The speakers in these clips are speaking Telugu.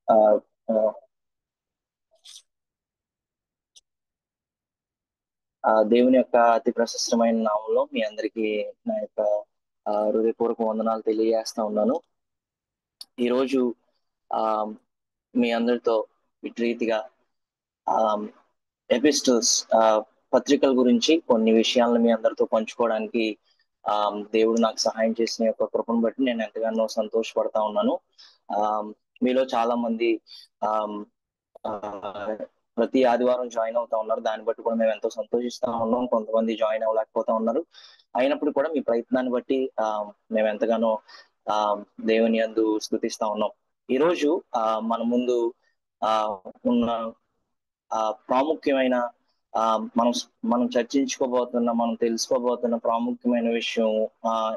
ఆ, ఆ, దేవుని యొక్క అతి ప్రశస్తమైన నామంలో మీ అందరికీ నా యొక్క హృదయపూర్వక వందనాలు తెలియజేస్తా ఉన్నాను. ఈరోజు ఆ మీ అందరితో ఇటు రీతిగా ఎపిస్టల్స్ పత్రికల గురించి కొన్ని విషయాలను మీ అందరితో పంచుకోవడానికి దేవుడు నాకు సహాయం చేసిన యొక్క కృపను బట్టి నేను ఎంతగానో సంతోషపడతా ఉన్నాను. మీలో చాలా మంది ఆ, ప్రతి ఆదివారం జాయిన్ అవుతా ఉన్నారు. దాన్ని బట్టి కూడా మేము ఎంతో సంతోషిస్తా ఉన్నాం. కొంతమంది జాయిన్ అవ్వలేకపోతా ఉన్నారు. అయినప్పుడు కూడా మీ ప్రయత్నాన్ని బట్టి మేము ఎంతగానో ఆ దేవుని యందు స్తుతిస్తా ఉన్నాం. ఈరోజు మన ముందు ఆ ఉన్న ప్రాముఖ్యమైన మనం మనం చర్చించుకోబోతున్న మనం తెలుసుకోబోతున్న ప్రాముఖ్యమైన విషయం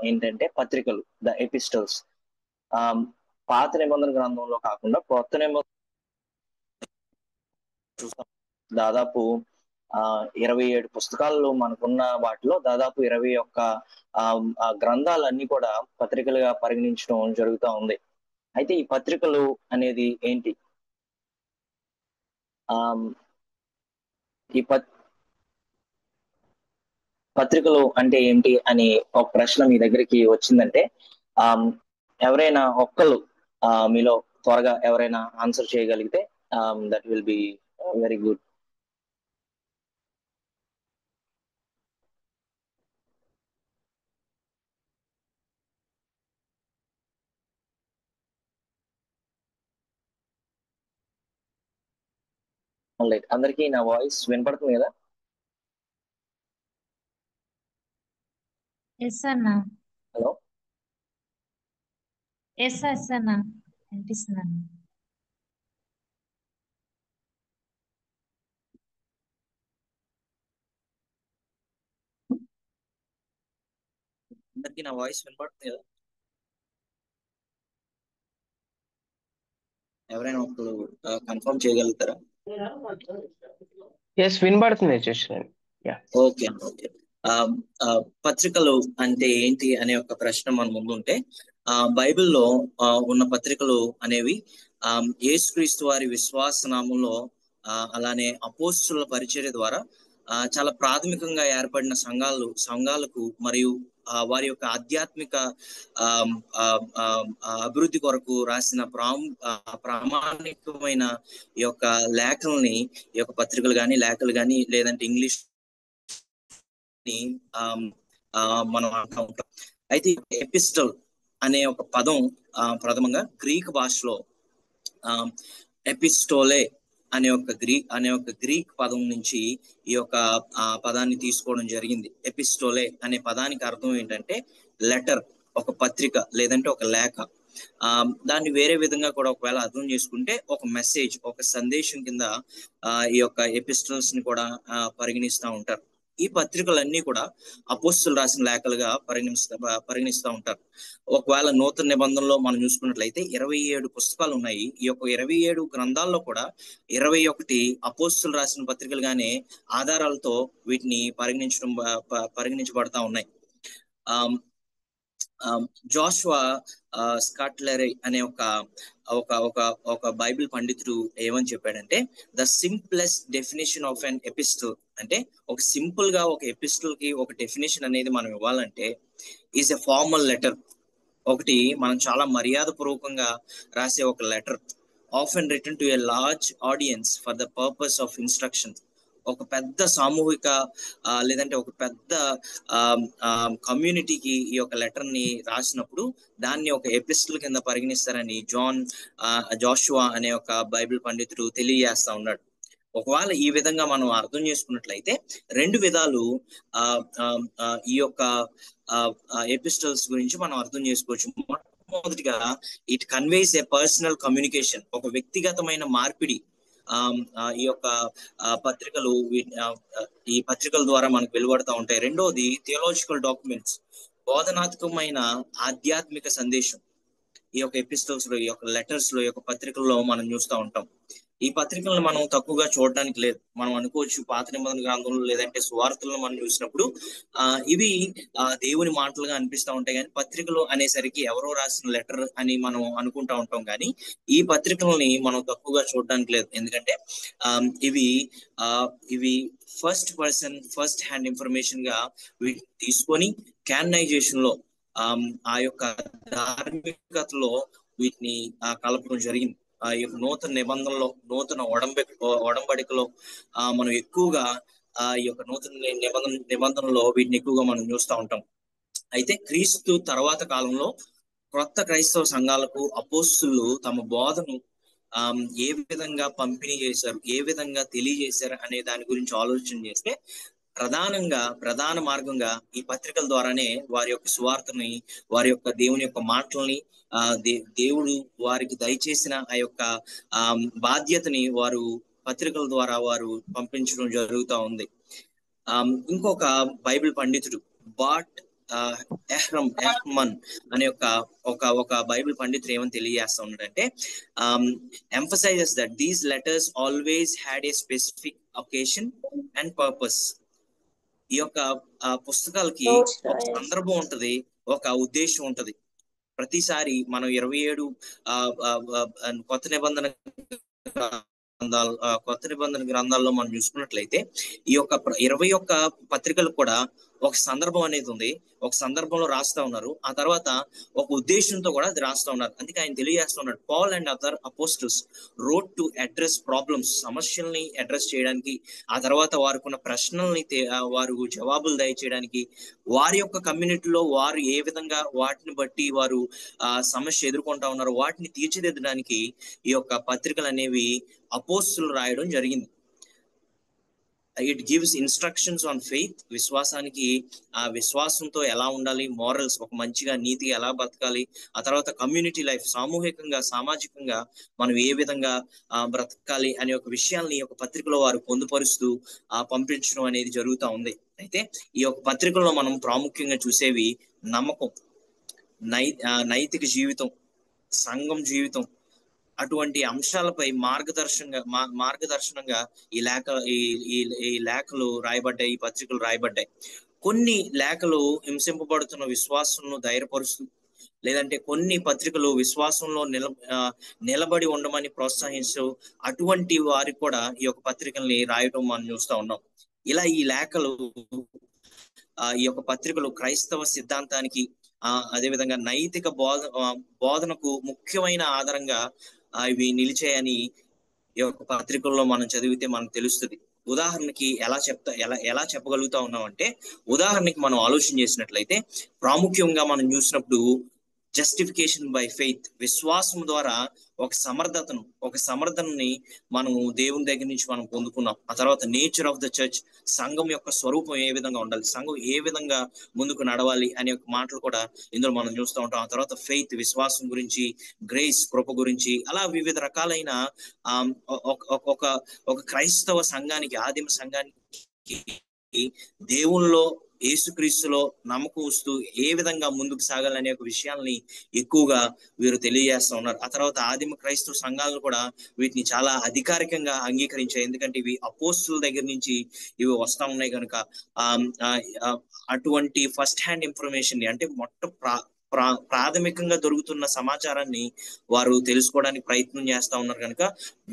ఏంటంటే పత్రికలు, ద ఎపిస్టల్స్. పాత నిబంధన గ్రంథంలో కాకుండా కొత్త నిబంధన దాదాపు 27 పుస్తకాల్లో మనకున్న వాటిలో దాదాపు 21 గ్రంథాలన్నీ కూడా పత్రికలుగా పరిగణించడం జరుగుతూ ఉంది. అయితే ఈ పత్రికలు అనేది ఏంటి? ఈ పత్రికలు అంటే ఏంటి అని ఒక ప్రశ్న మీ దగ్గరికి వచ్చిందంటే ఎవరైనా ఒక్కళ్ళు మీలో త్వరగా ఎవరైనా ఆన్సర్ చేయగలిగితే that will be very good. అందరికీ నా వాయిస్ వినపడుతుంది కదా? ఎస్ అన్నా. హలో, ఎస్ అన్నా వినిపిస్తున్నాను. అందరికీ నా వాయిస్ వినపడుతుంది కదా? ఎవరైనా ఒకరు కన్ఫర్మ్ చేయగలుగుతారా? ఎస్, వినబడుతుంది యశస్విని. Okay okay. పత్రికలు అంటే ఏంటి అనే ఒక ప్రశ్న మన ముందు ఉంటే బైబిల్లో ఉన్న పత్రికలు అనేవి యేసుక్రీస్తు వారి విశ్వాస నామంలో అలానే అపోస్తుల పరిచర్య ద్వారా చాలా ప్రాథమికంగా ఏర్పడిన సంఘాలకు మరియు వారి యొక్క ఆధ్యాత్మిక అభివృద్ధి కొరకు రాసిన ప్రామాణికమైన ఈ యొక్క లేఖల్ని, ఈ యొక్క పత్రికలు కానీ లేఖలు కానీ లేదంటే ఇంగ్లీష్ మనం అంటూ ఉంటాం. అయితే ఎపిస్టల్ అనే ఒక పదం ప్రథమంగా గ్రీక్ భాషలో ఎపిస్టోలే అనే ఒక గ్రీక్ పదం నుంచి ఈ యొక్క పదాన్ని తీసుకోవడం జరిగింది. ఎపిస్టోలే అనే పదానికి అర్థం ఏంటంటే లెటర్, ఒక పత్రిక లేదంటే ఒక లేఖ. దాన్ని వేరే విధంగా కూడా ఒకవేళ అర్థం చేసుకుంటే ఒక మెసేజ్, ఒక సందేశం కింద ఈ యొక్క ఎపిస్టల్స్ ని కూడా పరిగణిస్తూ ఉంటారు. ఈ పత్రికలన్నీ కూడా అపోస్తులు రాసిన లేఖలుగా పరిగణిస్తూ ఉంటారు. ఒకవేళ నూతన నిబంధనలో మనం చూసుకున్నట్లయితే 27 పుస్తకాలు ఉన్నాయి. ఈ యొక్క 27 గ్రంథాల్లో కూడా 21 అపోస్తులు రాసిన పత్రికలుగానే ఆధారాలతో వీటిని పరిగణించబడతా ఉన్నాయి. జోషువా స్కాట్లరీ అనే ఒక బైబిల్ పండితుడు ఏమని చెప్పాడంటే, the simplest definition of an epistle అంటే ఒక సింపుల్ గా ఒక ఎపిస్టల్ కి ఒక డెఫినేషన్ అనేది మనం ఇవ్వాలంటే ఈజ్ ఎ ఫార్మల్ లెటర్. ఒకటి మనం చాలా మర్యాద పూర్వకంగా రాసే ఒక letter, often written to a large audience for the purpose of instruction. ఒక పెద్ద సామూహిక లేదంటే ఒక పెద్ద కమ్యూనిటీకి ఈ యొక్క లెటర్ ని రాసినప్పుడు దాన్ని ఒక ఎపిస్టల్ కింద పరిగణిస్తారని జోషువా అనే ఒక బైబిల్ పండితుడు తెలియజేస్తా ఉన్నాడు. ఒకవేళ ఈ విధంగా మనం అర్థం చేసుకున్నట్లయితే 2 విధాలు ఈ యొక్క ఎపిస్టల్స్ గురించి మనం అర్థం చేసుకోవచ్చు. మొదటిగా it conveys A personal communication, ఒక వ్యక్తిగతమైన మార్పిడి ఈ యొక్క ఈ పత్రికల ద్వారా మనకు వెలువడతా ఉంటాయి. రెండోది థియోలాజికల్ డాక్యుమెంట్స్, బోధనాత్మకమైన ఆధ్యాత్మిక సందేశం ఈ యొక్క ఎపిస్టల్స్ లో, ఈ యొక్క లెటర్స్ లో, ఈ యొక్క పత్రికల్లో మనం చూస్తూ ఉంటాం. ఈ పత్రికలను మనం తక్కువగా చూడడానికి లేదు. మనం అనుకోవచ్చు పాత నిబంధన గ్రంథంలో లేదంటే సువార్తలను మనం చూసినప్పుడు ఇవి దేవుని మాటలుగా అనిపిస్తూ ఉంటాయి, కానీ పత్రికలు అనేసరికి ఎవరో రాసిన లెటర్ అని మనం అనుకుంటా ఉంటాం. కానీ ఈ పత్రికలని మనం తక్కువగా చూడడానికి లేదు. ఎందుకంటే ఇవి ఇవి ఫస్ట్ హ్యాండ్ ఇన్ఫర్మేషన్ గా వీటిని తీసుకొని క్యాననైజేషన్ లో ఆ యొక్క ధార్మికతలో వీటిని కలపడం జరిగింది. ఈ యొక్క నూతన నిబంధనలో, నూతన ఒడంబడికలో మనం ఎక్కువగా ఈ యొక్క నూతన నిబంధనలో వీటిని ఎక్కువగా మనం చూస్తూ ఉంటాం. అయితే క్రీస్తు తర్వాత కాలంలో క్రొత్త క్రైస్తవ సంఘాలకు అపోస్తులు తమ బోధను ఏ విధంగా పంపిణీ చేశారు, ఏ విధంగా తెలియజేశారు అనే దాని గురించి ఆలోచన చేస్తే ప్రధాన మార్గంగా ఈ పత్రికల ద్వారానే వారి యొక్క సువార్తని, వారి యొక్క దేవుని యొక్క మాటల్ని, దేవుడు వారికి దయచేసిన ఆ యొక్క బాధ్యతని వారు పత్రికల ద్వారా వారు పంపించడం జరుగుతూ ఉంది. ఇంకొక బైబిల్ పండితుడు బాట్ ఎహ్మన్ అనే ఒక బైబిల్ పండితుడు ఏమని తెలియజేస్తా ఉన్నాడంటే, emphasises that these letters always had a specific occasion and purpose. ఈ యొక్క పుస్తకాలకి ఒక సందర్భం ఉంటది, ఒక ఉద్దేశం ఉంటది. ప్రతిసారి మనం 27 కొత్త నిబంధన గ్రంథాల్లో మనం చూసుకున్నట్లయితే ఈ యొక్క 21 పత్రికలు కూడా ఒక సందర్భం అనేది ఉంది, ఒక సందర్భంలో రాస్తా ఉన్నారు, ఆ తర్వాత ఒక ఉద్దేశంతో కూడా అది రాస్తా ఉన్నారు. అందుకే ఆయన తెలియజేస్తా ఉన్నాడు, Paul and other apostles wrote to address problems, సమస్యల్ని అడ్రస్ చేయడానికి, ఆ తర్వాత వారికున్న ప్రశ్నల్ని వారు జవాబులు దయచేయడానికి, వారి యొక్క కమ్యూనిటీలో వారు ఏ విధంగా వాటిని బట్టి వారు సమస్య ఎదుర్కొంటా ఉన్నారు వాటిని తీర్చిదిద్దడానికి ఈ యొక్క పత్రికలు అనేవి అపోస్తులు రాయడం జరిగింది. It gives instructions on faith, విశ్వాసానికి ఆ విశ్వాసంతో ఎలా ఉండాలి, మోరల్స్, ఒక మంచిగా నీతిగా ఎలా బతకాలి, ఆ తర్వాత కమ్యూనిటీ లైఫ్, సామూహికంగా సామాజికంగా మనం ఏ విధంగా బ్రతకాలి అనే ఒక విషయాల్ని ఒక పత్రికలో వారు పొందుపరుస్తూ పంపించడం అనేది జరుగుతూ ఉంది. అయితే ఈ యొక్క పత్రికల్లో మనం ప్రాముఖ్యంగా చూసేవి నమ్మకం, నైతిక జీవితం, సంఘం జీవితం, అటువంటి అంశాలపై మార్గదర్శనంగా ఈ లేఖలు రాయబడ్డాయి, ఈ పత్రికలు రాయబడ్డాయి. కొన్ని లేఖలు హింసింపబడుతున్న విశ్వాసంను ధైర్యపరుస్తూ, లేదంటే కొన్ని పత్రికలు విశ్వాసంలో నిలబడి ఉండమని ప్రోత్సహిస్తూ, అటువంటి వారికి కూడా ఈ యొక్క పత్రికల్ని రాయడం మనం చూస్తూ ఉన్నాం. ఇలా ఈ లేఖలు, ఈ యొక్క పత్రికలు క్రైస్తవ సిద్ధాంతానికి, అదేవిధంగా నైతిక బోధనకు ముఖ్యమైన ఆధారంగా ఇవి నిలిచాయని ఈ యొక్క పత్రికల్లో మనం చదివితే మనకు తెలుస్తుంది. ఉదాహరణకి ఎలా చెప్పగలుగుతా ఉన్నాం అంటే, ఉదాహరణకి మనం ఆలోచన చేసినట్లయితే ప్రాముఖ్యంగా మనం చూసినప్పుడు జస్టిఫికేషన్ బై ఫెయిత్, విశ్వాసం ద్వారా ఒక సమర్థనని మనం దేవుని దగ్గర నుంచి మనం పొందుకున్నాం. ఆ తర్వాత నేచర్ ఆఫ్ ద చర్చ్, సంఘం యొక్క స్వరూపం ఏ విధంగా ఉండాలి, సంఘం ఏ విధంగా ముందుకు నడవాలి అనే ఒక మాటలు కూడా ఇందులో మనం చూస్తూ ఉంటాం. ఆ తర్వాత ఫెయిత్, విశ్వాసం గురించి, గ్రేస్, కృప గురించి, అలా వివిధ రకాలైన ఒక క్రైస్తవ సంఘానికి, ఆదిమ సంఘానికి దేవుల్లో, యేసుక్రీస్తులో నమ్మకం వస్తూ ఏ విధంగా ముందుకు సాగాలనే ఒక విషయాల్ని ఎక్కువగా వీరు తెలియజేస్తా ఉన్నారు. ఆ తర్వాత ఆదిమ క్రైస్తవ సంఘాలను కూడా వీటిని చాలా అధికారికంగా అంగీకరించాయి, ఎందుకంటే ఇవి అపోస్తుల దగ్గర నుంచి ఇవి వస్తా ఉన్నాయి కనుక అటువంటి ఫస్ట్ హ్యాండ్ ఇన్ఫర్మేషన్ ని, అంటే ప్రాథమికంగా దొరుకుతున్న సమాచారాన్ని వారు తెలుసుకోవడానికి ప్రయత్నం చేస్తా ఉన్నారు కనుక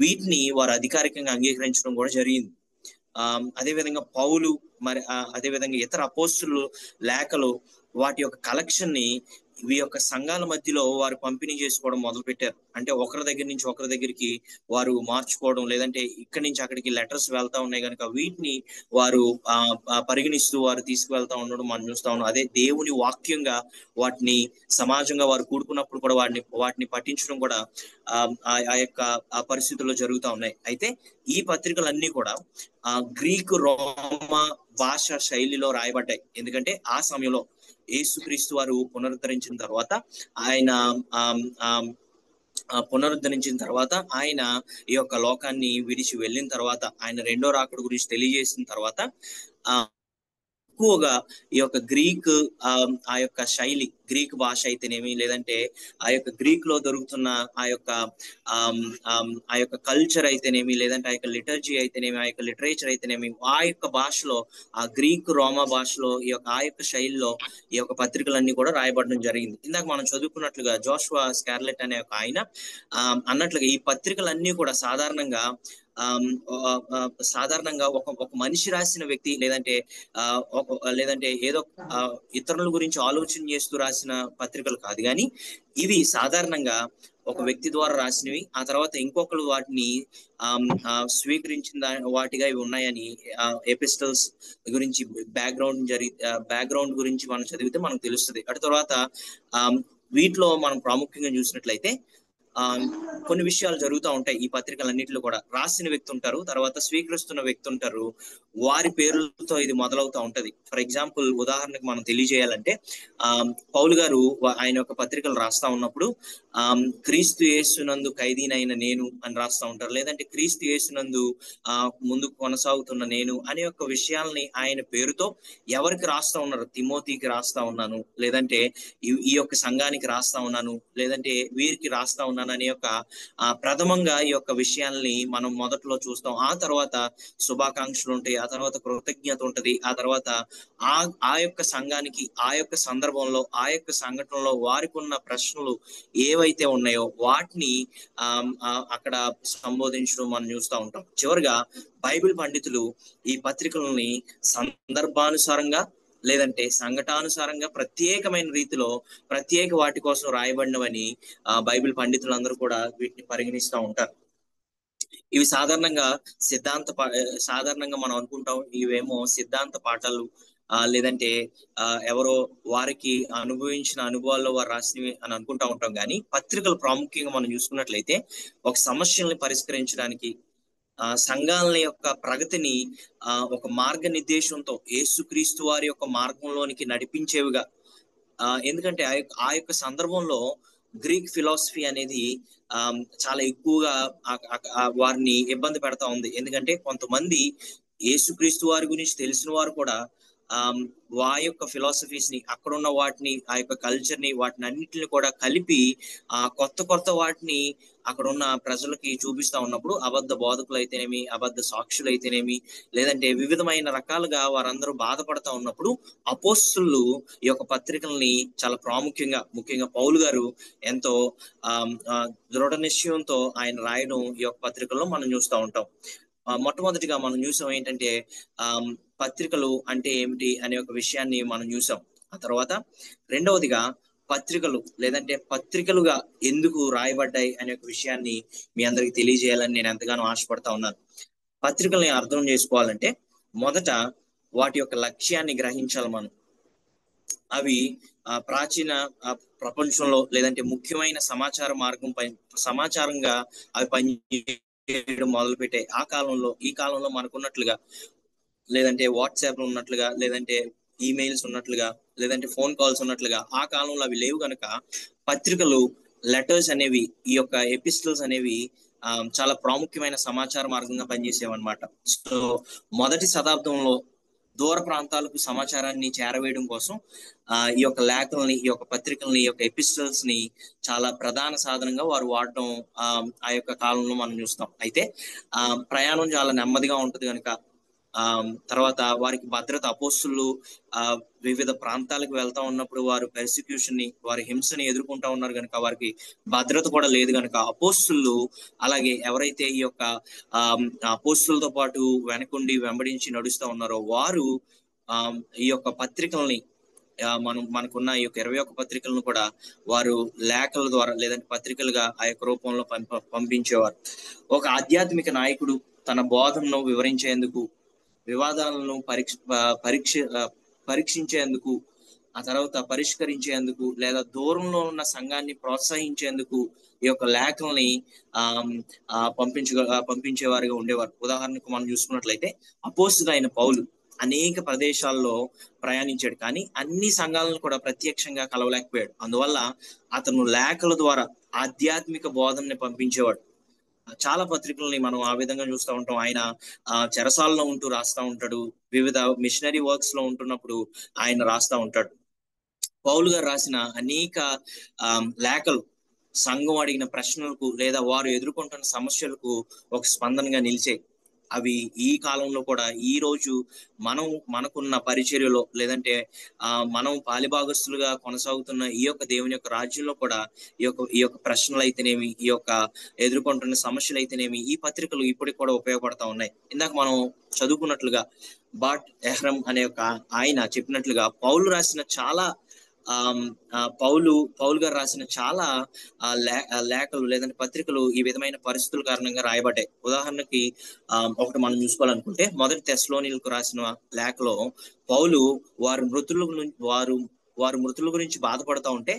వీటిని వారు అధికారికంగా అంగీకరించడం కూడా జరిగింది. అదేవిధంగా పౌలు, మరి అదేవిధంగా ఇతర అపోస్తులు లేఖలు వాటి యొక్క కలెక్షన్ ని ఈ యొక్క సంఘాల మధ్యలో వారు పంపిణీ చేసుకోవడం మొదలు పెట్టారు. అంటే ఒకరి దగ్గర నుంచి ఒకరి దగ్గరికి వారు మార్చుకోవడం, లేదంటే ఇక్కడి నుంచి అక్కడికి లెటర్స్ వెళ్తా ఉన్నాయి కనుక వీటిని వారు పరిగణిస్తూ వారు తీసుకువెళ్తా ఉండడం మనం చూస్తా ఉన్నాం. అదే దేవుని వాక్యంగా వాటిని సమాజంగా వారు కూడుకున్నప్పుడు కూడా వాటిని పఠించడం కూడా ఆ యొక్క పరిస్థితుల్లో జరుగుతూ ఉన్నాయి. అయితే ఈ పత్రికలన్నీ కూడా గ్రీకు, రోమా భాష శైలిలో రాయబడ్డాయి. ఎందుకంటే ఆ సమయంలో యేసుక్రీస్తు వారు పునరుద్ధరించిన తర్వాత ఆయన ఈ యొక్క లోకాన్ని విడిచి వెళ్ళిన తర్వాత, ఆయన రెండో రాకడ గురించి తెలియజేసిన తర్వాత ఎక్కువగా ఈ యొక్క గ్రీక్ ఆ యొక్క శైలి, గ్రీక్ భాష అయితేనేమి, లేదంటే ఆ యొక్క గ్రీక్ లో దొరుకుతున్న ఆ యొక్క ఆ యొక్క కల్చర్ అయితేనేమి, లేదంటే ఆ యొక్క లిటర్జీ అయితేనేమి, ఆ యొక్క లిటరేచర్ అయితేనేమి, ఆ యొక్క భాషలో, ఆ గ్రీక్ రోమా భాషలో ఆ యొక్క శైలిలో ఈ యొక్క పత్రికలన్నీ కూడా రాయబడడం జరిగింది. ఇందాక మనం చదువుకున్నట్లుగా జోషువా స్కార్లెట్ అనే ఒక ఆయన అన్నట్లుగా ఈ పత్రికలన్నీ కూడా సాధారణంగా సాధారణంగా ఒక మనిషి రాసిన వ్యక్తి, లేదంటే లేదంటే ఏదో ఇతరుల గురించి ఆలోచన చేస్తూ రాసిన పత్రికలు కాదు, కానీ ఇవి సాధారణంగా ఒక వ్యక్తి ద్వారా రాసినవి. ఆ తర్వాత ఇంకొకరు వాటిని స్వీకరించిన వాటిగా ఇవి ఉన్నాయని ఎపిస్టల్స్ గురించి బ్యాక్గ్రౌండ్ గురించి మనం చదివితే మనకు తెలుస్తుంది. అటు తర్వాత వీటిలో మనం ప్రాముఖ్యంగా చూసినట్లయితే కొన్ని విషయాలు జరుగుతూ ఉంటాయి. ఈ పత్రికలన్నింటిలో కూడా రాసిన వ్యక్తి ఉంటారు, తర్వాత స్వీకరిస్తున్న వ్యక్తి ఉంటారు, వారి పేర్లతో ఇది మొదలవుతూ ఉంటది. ఫర్ ఎగ్జాంపుల్, ఉదాహరణకు మనం తెలియజేయాలంటే పౌలు గారు ఆయన యొక్క పత్రికలు రాస్తా ఉన్నప్పుడు క్రీస్తు యేసునందు ఖైదీనైన నేను అని రాస్తా ఉంటారు, లేదంటే క్రీస్తు యేసునందు ముందుకు కొనసాగుతున్న నేను అనే యొక్క విషయాల్ని ఆయన పేరుతో ఎవరికి రాస్తా ఉన్నారు, తిమోతికి రాస్తా ఉన్నాను, లేదంటే ఈ యొక్క సంఘానికి రాస్తా ఉన్నాను, లేదంటే వీరికి రాస్తా ఉన్నాను అనే యొక్క ప్రథమంగా ఈ యొక్క విషయాల్ని మనం మొదట్లో చూస్తాం. ఆ తర్వాత శుభాకాంక్షలు ఉంటాయి, ఆ తర్వాత కృతజ్ఞత ఉంటది, ఆ తర్వాత ఆ యొక్క సంఘానికి ఆ యొక్క సందర్భంలో ఆ యొక్క సంఘటనలో వారికి ఉన్న ప్రశ్నలు ఏవైతే ఉన్నాయో వాటిని అక్కడ సంబోధించడం మనం చూస్తూ ఉంటాం. చివరిగా బైబిల్ పండితులు ఈ పత్రికలని సందర్భానుసారంగా, లేదంటే సంఘటానుసారంగా ప్రత్యేకమైన రీతిలో ప్రత్యేక వాటి కోసం రాయబడినవని బైబిల్ పండితులందరూ కూడా వీటిని పరిగణిస్తూ ఉంటారు. ఇవి సాధారణంగా మనం అనుకుంటాం ఇవేమో సిద్ధాంత పాఠాలు, లేదంటే ఎవరో వారికి అనుభవించిన అనుభవాల్లో వారు రాసినవి అని అనుకుంటా ఉంటాం. కానీ పత్రికలు ప్రాముఖ్యంగా మనం చూసుకున్నట్లయితే ఒక సమస్యల్ని పరిష్కరించడానికి, సంఘాల యొక్క ప్రగతిని ఒక మార్గనిర్దేశంతో యేసుక్రీస్తు వారి యొక్క మార్గంలోనికి నడిపించేవిగా, ఎందుకంటే ఆ యొక్క సందర్భంలో గ్రీక్ ఫిలాసఫీ అనేది చాలా ఎక్కువగా వారిని ఇబ్బంది పెడతా ఉంది. ఎందుకంటే కొంతమంది యేసుక్రీస్తు వారి గురించి తెలిసిన వారు కూడా ఆ యొక్క ఫిలాసఫీస్ ని, అక్కడున్న వాటిని, ఆ యొక్క కల్చర్ ని, వాటిని అన్నిటిని కూడా కలిపి కొత్త వాటిని అక్కడ ఉన్న ప్రజలకి చూపిస్తా ఉన్నప్పుడు అబద్ధ బోధకులు అయితేనేమి, అబద్ధ సాక్షులు అయితేనేమి, లేదంటే వివిధమైన రకాలుగా వారందరూ బాధపడతా ఉన్నప్పుడు అపోస్తులు ఈ యొక్క పత్రికల్ని చాలా ముఖ్యంగా పౌలు గారు ఎంతో దృఢ నిశ్చయంతో ఆయన రాయడం ఈ యొక్క పత్రికల్లో మనం చూస్తూ ఉంటాం. మొట్టమొదటిగా మనం చూసాం ఏంటంటే పత్రికలు అంటే ఏమిటి అనే ఒక విషయాన్ని మనం చూసాం. ఆ తర్వాత రెండవదిగా పత్రికలు, లేదంటే పత్రికలుగా ఎందుకు రాయబడ్డాయి అనే ఒక విషయాన్ని మీ అందరికి తెలియజేయాలని నేను ఎంతగానో ఆశపడతా ఉన్నాను. పత్రికల్ని అర్థం చేసుకోవాలంటే మొదట వాటి యొక్క లక్ష్యాన్ని గ్రహించాలి మనం. అవి ప్రాచీన ప్రపంచంలో, లేదంటే ముఖ్యమైన సమాచారంగా అవి పనిచేయడం మొదలుపెట్టాయి. ఈ కాలంలో మనకున్నట్లుగా, లేదంటే వాట్సాప్ ఉన్నట్లుగా, లేదంటే ఈమెయిల్స్ ఉన్నట్లుగా, లేదంటే ఫోన్ కాల్స్ ఉన్నట్లుగా ఆ కాలంలో అవి లేవు కనుక పత్రికలు, లెటర్స్ అనేవి, ఈ యొక్క ఎపిస్టల్స్ అనేవి చాలా ప్రాముఖ్యమైన సమాచార మార్గంగా పనిచేసేవన్నమాట. సో మొదటి శతాబ్దంలో దూర ప్రాంతాలకు సమాచారాన్ని చేరవేయడం కోసం ఈ యొక్క లేఖల్ని, ఈ యొక్క పత్రికల్ని, ఈ యొక్క ఎపిస్టల్స్ ని చాలా ప్రధాన సాధనంగా వారు వాడటం ఆ యొక్క కాలంలో మనం చూస్తాం. అయితే ప్రయాణం చాలా నెమ్మదిగా ఉంటది కనుక, తర్వాత వారికి భద్రత, అపోస్తులు వివిధ ప్రాంతాలకు వెళ్తా ఉన్నప్పుడు వారు పెర్సిక్యూషన్ ని, వారి హింసని ఎదుర్కొంటా ఉన్నారు కనుక వారికి భద్రత కూడా లేదు కనుక అపోస్తులు, అలాగే ఎవరైతే ఈ యొక్క అపోస్తులతో పాటు వెనకుండి వెంబడించి నడుస్తూ ఉన్నారో వారు ఈ యొక్క పత్రికల్ని, మనకున్న ఈ యొక్క 21 పత్రికలను కూడా వారు లేఖల ద్వారా, లేదంటే పత్రికలుగా ఆ యొక్క రూపంలో పంపించేవారు. ఒక ఆధ్యాత్మిక నాయకుడు తన బోధనను వివరించేందుకు, వివాదాలను పరీక్షించేందుకు, ఆ తర్వాత పరిష్కరించేందుకు, లేదా దూరంలో ఉన్న సంఘాన్ని ప్రోత్సహించేందుకు ఈ యొక్క లేఖల్ని పంపించేవారుగా ఉండేవారు. ఉదాహరణకు మనం చూసుకున్నట్లయితే అపోస్తలుడైన పౌలు అనేక ప్రదేశాల్లో ప్రయాణించాడు, కానీ అన్ని సంఘాలను కూడా ప్రత్యక్షంగా కలవలేకపోయాడు. అందువల్ల అతను లేఖల ద్వారా ఆధ్యాత్మిక బోధనని పంపించేవాడు. చాలా పత్రికల్ని మనం ఆ విధంగా చూస్తూ ఉంటాం. ఆయన చెరసాలలో ఉంటూ రాస్తా ఉంటాడు, వివిధ మిషనరీ వర్క్స్ లో ఉంటున్నప్పుడు ఆయన రాస్తా ఉంటాడు. పౌలు గారు రాసిన అనేక లేఖలు సంఘం అడిగిన ప్రశ్నలకు లేదా వారు ఎదుర్కొంటున్న సమస్యలకు ఒక స్పందనగా నిలిచాయి. అవి ఈ కాలంలో కూడా ఈ రోజు మనకున్న పరిచర్యలో లేదంటే మనం పాలిభాగస్తులుగా కొనసాగుతున్న ఈ యొక్క దేవుని యొక్క రాజ్యంలో కూడా ఈ యొక్క ప్రశ్నలు అయితేనేమి, ఈ యొక్క ఎదుర్కొంటున్న సమస్యలు అయితేనేమి ఈ పత్రికలు ఇప్పటికి కూడా ఉపయోగపడతా ఉన్నాయి. ఇందాక మనం చదువుకున్నట్లుగా బాట్ ఎహ్రమ్ అనే ఒక ఆయన చెప్పినట్లుగా పౌలు రాసిన చాలా పౌలు గారు రాసిన చాలా లేఖలు లేదంటే పత్రికలు ఈ విధమైన పరిస్థితుల కారణంగా రాయబడ్డాయి. ఉదాహరణకి ఒకటి మనం చూసుకోవాలనుకుంటే మొదటి తెస్సలోనియులకు రాసిన లేఖలో పౌలు వారు మృతుల గురించి బాధపడతా ఉంటే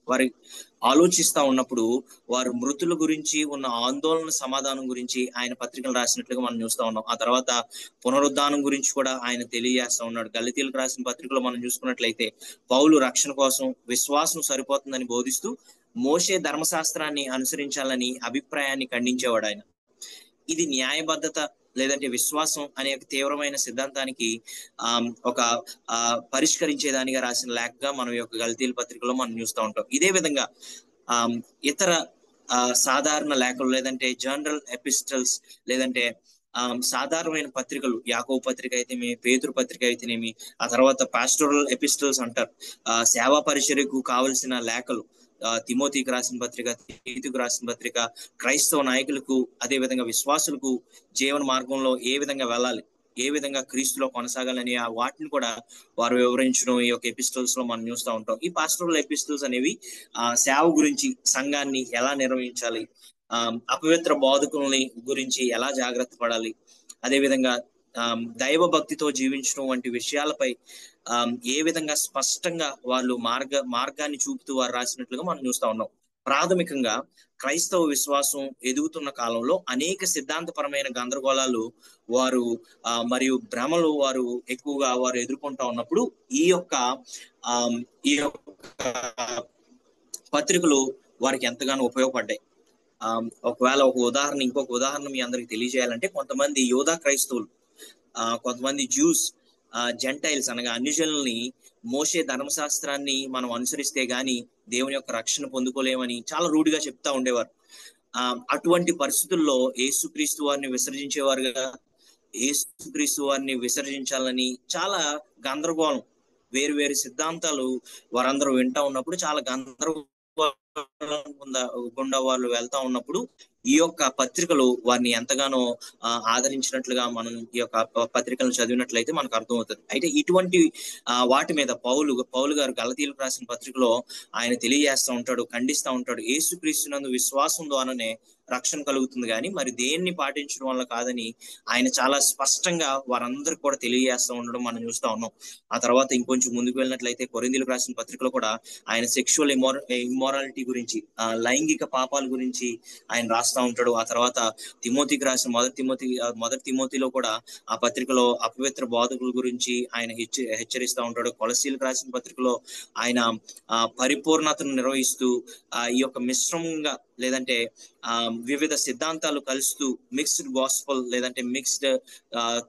వారి ఆలోచిస్తా ఉన్నప్పుడు వారు మృతుల గురించి ఉన్న ఆందోళన సమాధానం గురించి ఆయన పత్రికలు రాసినట్లుగా మనం చూస్తా ఉన్నాం. ఆ తర్వాత పునరుద్ధానం గురించి కూడా ఆయన తెలియజేస్తా ఉన్నాడు. గలతీయులకు రాసిన పత్రికలో మనం చూసుకున్నట్లయితే పౌలు రక్షణ కోసం విశ్వాసం సరిపోతుందని బోధిస్తూ మోషే ధర్మశాస్త్రాన్ని అనుసరించాలని అభిప్రాయాన్ని ఖండించేవాడు ఆయన. ఇది న్యాయబద్ధత లేదంటే విశ్వాసం అనే తీవ్రమైన సిద్ధాంతానికి ఒక పరిష్కరించేదానిగా రాసిన లేఖగా మనం ఈ యొక్క గలతీయుల పత్రికలో మనం చూస్తూ ఉంటాం. ఇదే విధంగా ఇతర సాధారణ లేఖలు లేదంటే జనరల్ ఎపిస్టల్స్ లేదంటే సాధారణమైన పత్రికలు, యాకోబు పత్రిక అయితేనేమి, పేతురు పత్రిక అయితేనేమి, ఆ తర్వాత పాస్టోరల్ ఎపిస్టల్స్ అంటారు, సేవా పరిచర్యకు కావలసిన లేఖలు, తిమోతికి రాసిన పత్రిక, తీతుకు రాసిన పత్రిక, క్రైస్తవ నాయకులకు అదే విధంగా విశ్వాసులకు జీవన మార్గంలో ఏ విధంగా వెళ్ళాలి, ఏ విధంగా క్రీస్తులో కొనసాగాలని వాటిని కూడా వారు వివరించడం ఈ యొక్క ఎపిస్టల్స్ లో మనం చూస్తూ ఉంటాం. ఈ పాస్టోరల్ ఎపిస్టల్స్ అనేవి సేవ గురించి, సంఘాన్ని ఎలా నిర్వహించాలి, అపవిత్ర బోధకుల్ని గురించి ఎలా జాగ్రత్త పడాలి, అదేవిధంగా దైవ భక్తితో జీవించడం వంటి విషయాలపై ఏ విధంగా స్పష్టంగా వాళ్ళు మార్గాన్ని చూపుతూ వారు రాసినట్లుగా మనం చూస్తా ఉన్నాం. ప్రాథమికంగా క్రైస్తవ విశ్వాసం ఎదుగుతున్న కాలంలో అనేక సిద్ధాంతపరమైన గందరగోళాలు మరియు భ్రమలు ఎక్కువగా వారు ఎదుర్కొంటా ఉన్నప్పుడు ఈ యొక్క పత్రికలు వారికి ఎంతగానో ఉపయోగపడ్డాయి. ఒకవేళ ఇంకొక ఉదాహరణ మీ అందరికి తెలియజేయాలంటే, కొంతమంది యోధా క్రైస్తవులు, కొంతమంది జ్యూస్, జెంటైల్స్ అనగా అన్యజనుల్ని మోషే ధర్మశాస్త్రాన్ని మనం అనుసరిస్తే గాని దేవుని యొక్క రక్షణ పొందుకోలేమని చాలా రూఢిగా చెప్తా ఉండేవారు. అటువంటి పరిస్థితుల్లో యేసుక్రీస్తు వారిని విసర్జించేవారుగా, యేసుక్రీస్తు వారిని విసర్జించాలని చాలా గందరగోళం, వేరు సిద్ధాంతాలు వారందరూ వింటా ఉన్నప్పుడు చాలా గందరగోళం గుండా వాళ్ళు వెళ్తా ఉన్నప్పుడు ఈ యొక్క పత్రికలు వారిని ఎంతగానో ఆదరించినట్లుగా మనం ఈ యొక్క పత్రికలను చదివినట్లయితే మనకు అర్థమవుతుంది. అయితే ఇటువంటి వాటి మీద పౌలు గారు గలతీయులకు రాసిన పత్రికలో ఆయన తెలియజేస్తూ ఉంటాడు, ఖండిస్తూ ఉంటాడు. యేసుక్రీస్తునందు విశ్వాసం ద్వారానే రక్షణ కలుగుతుంది కానీ మరి దేన్ని పాటించడం వల్ల కాదని ఆయన చాలా స్పష్టంగా వారందరికి కూడా తెలియజేస్తూ ఉండడం మనం చూస్తా ఉన్నాం. ఆ తర్వాత ఇంకొంచెం ముందుకు వెళ్ళినట్లయితే కొరింథీయులకు రాసిన పత్రికలో కూడా ఆయన సెక్షువల్ ఇమ్మోరాలిటీ గురించి, లైంగిక పాపాల గురించి ఆయన రాస్తా ఉంటాడు. ఆ తర్వాత తిమోతికి రాసిన మొదటి తిమోతిలో కూడా ఆ పత్రికలో అపవిత్ర బోధకుల గురించి ఆయన హెచ్చరిస్తూ ఉంటాడు. కొలసీలకు రాసిన పత్రికలో ఆయన పరిపూర్ణతను నిర్వహిస్తూ ఈ యొక్క మిశ్రమంగా లేదంటే వివిధ సిద్ధాంతాలు కలుస్తూ మిక్స్డ్ గాస్పల్ లేదంటే మిక్స్డ్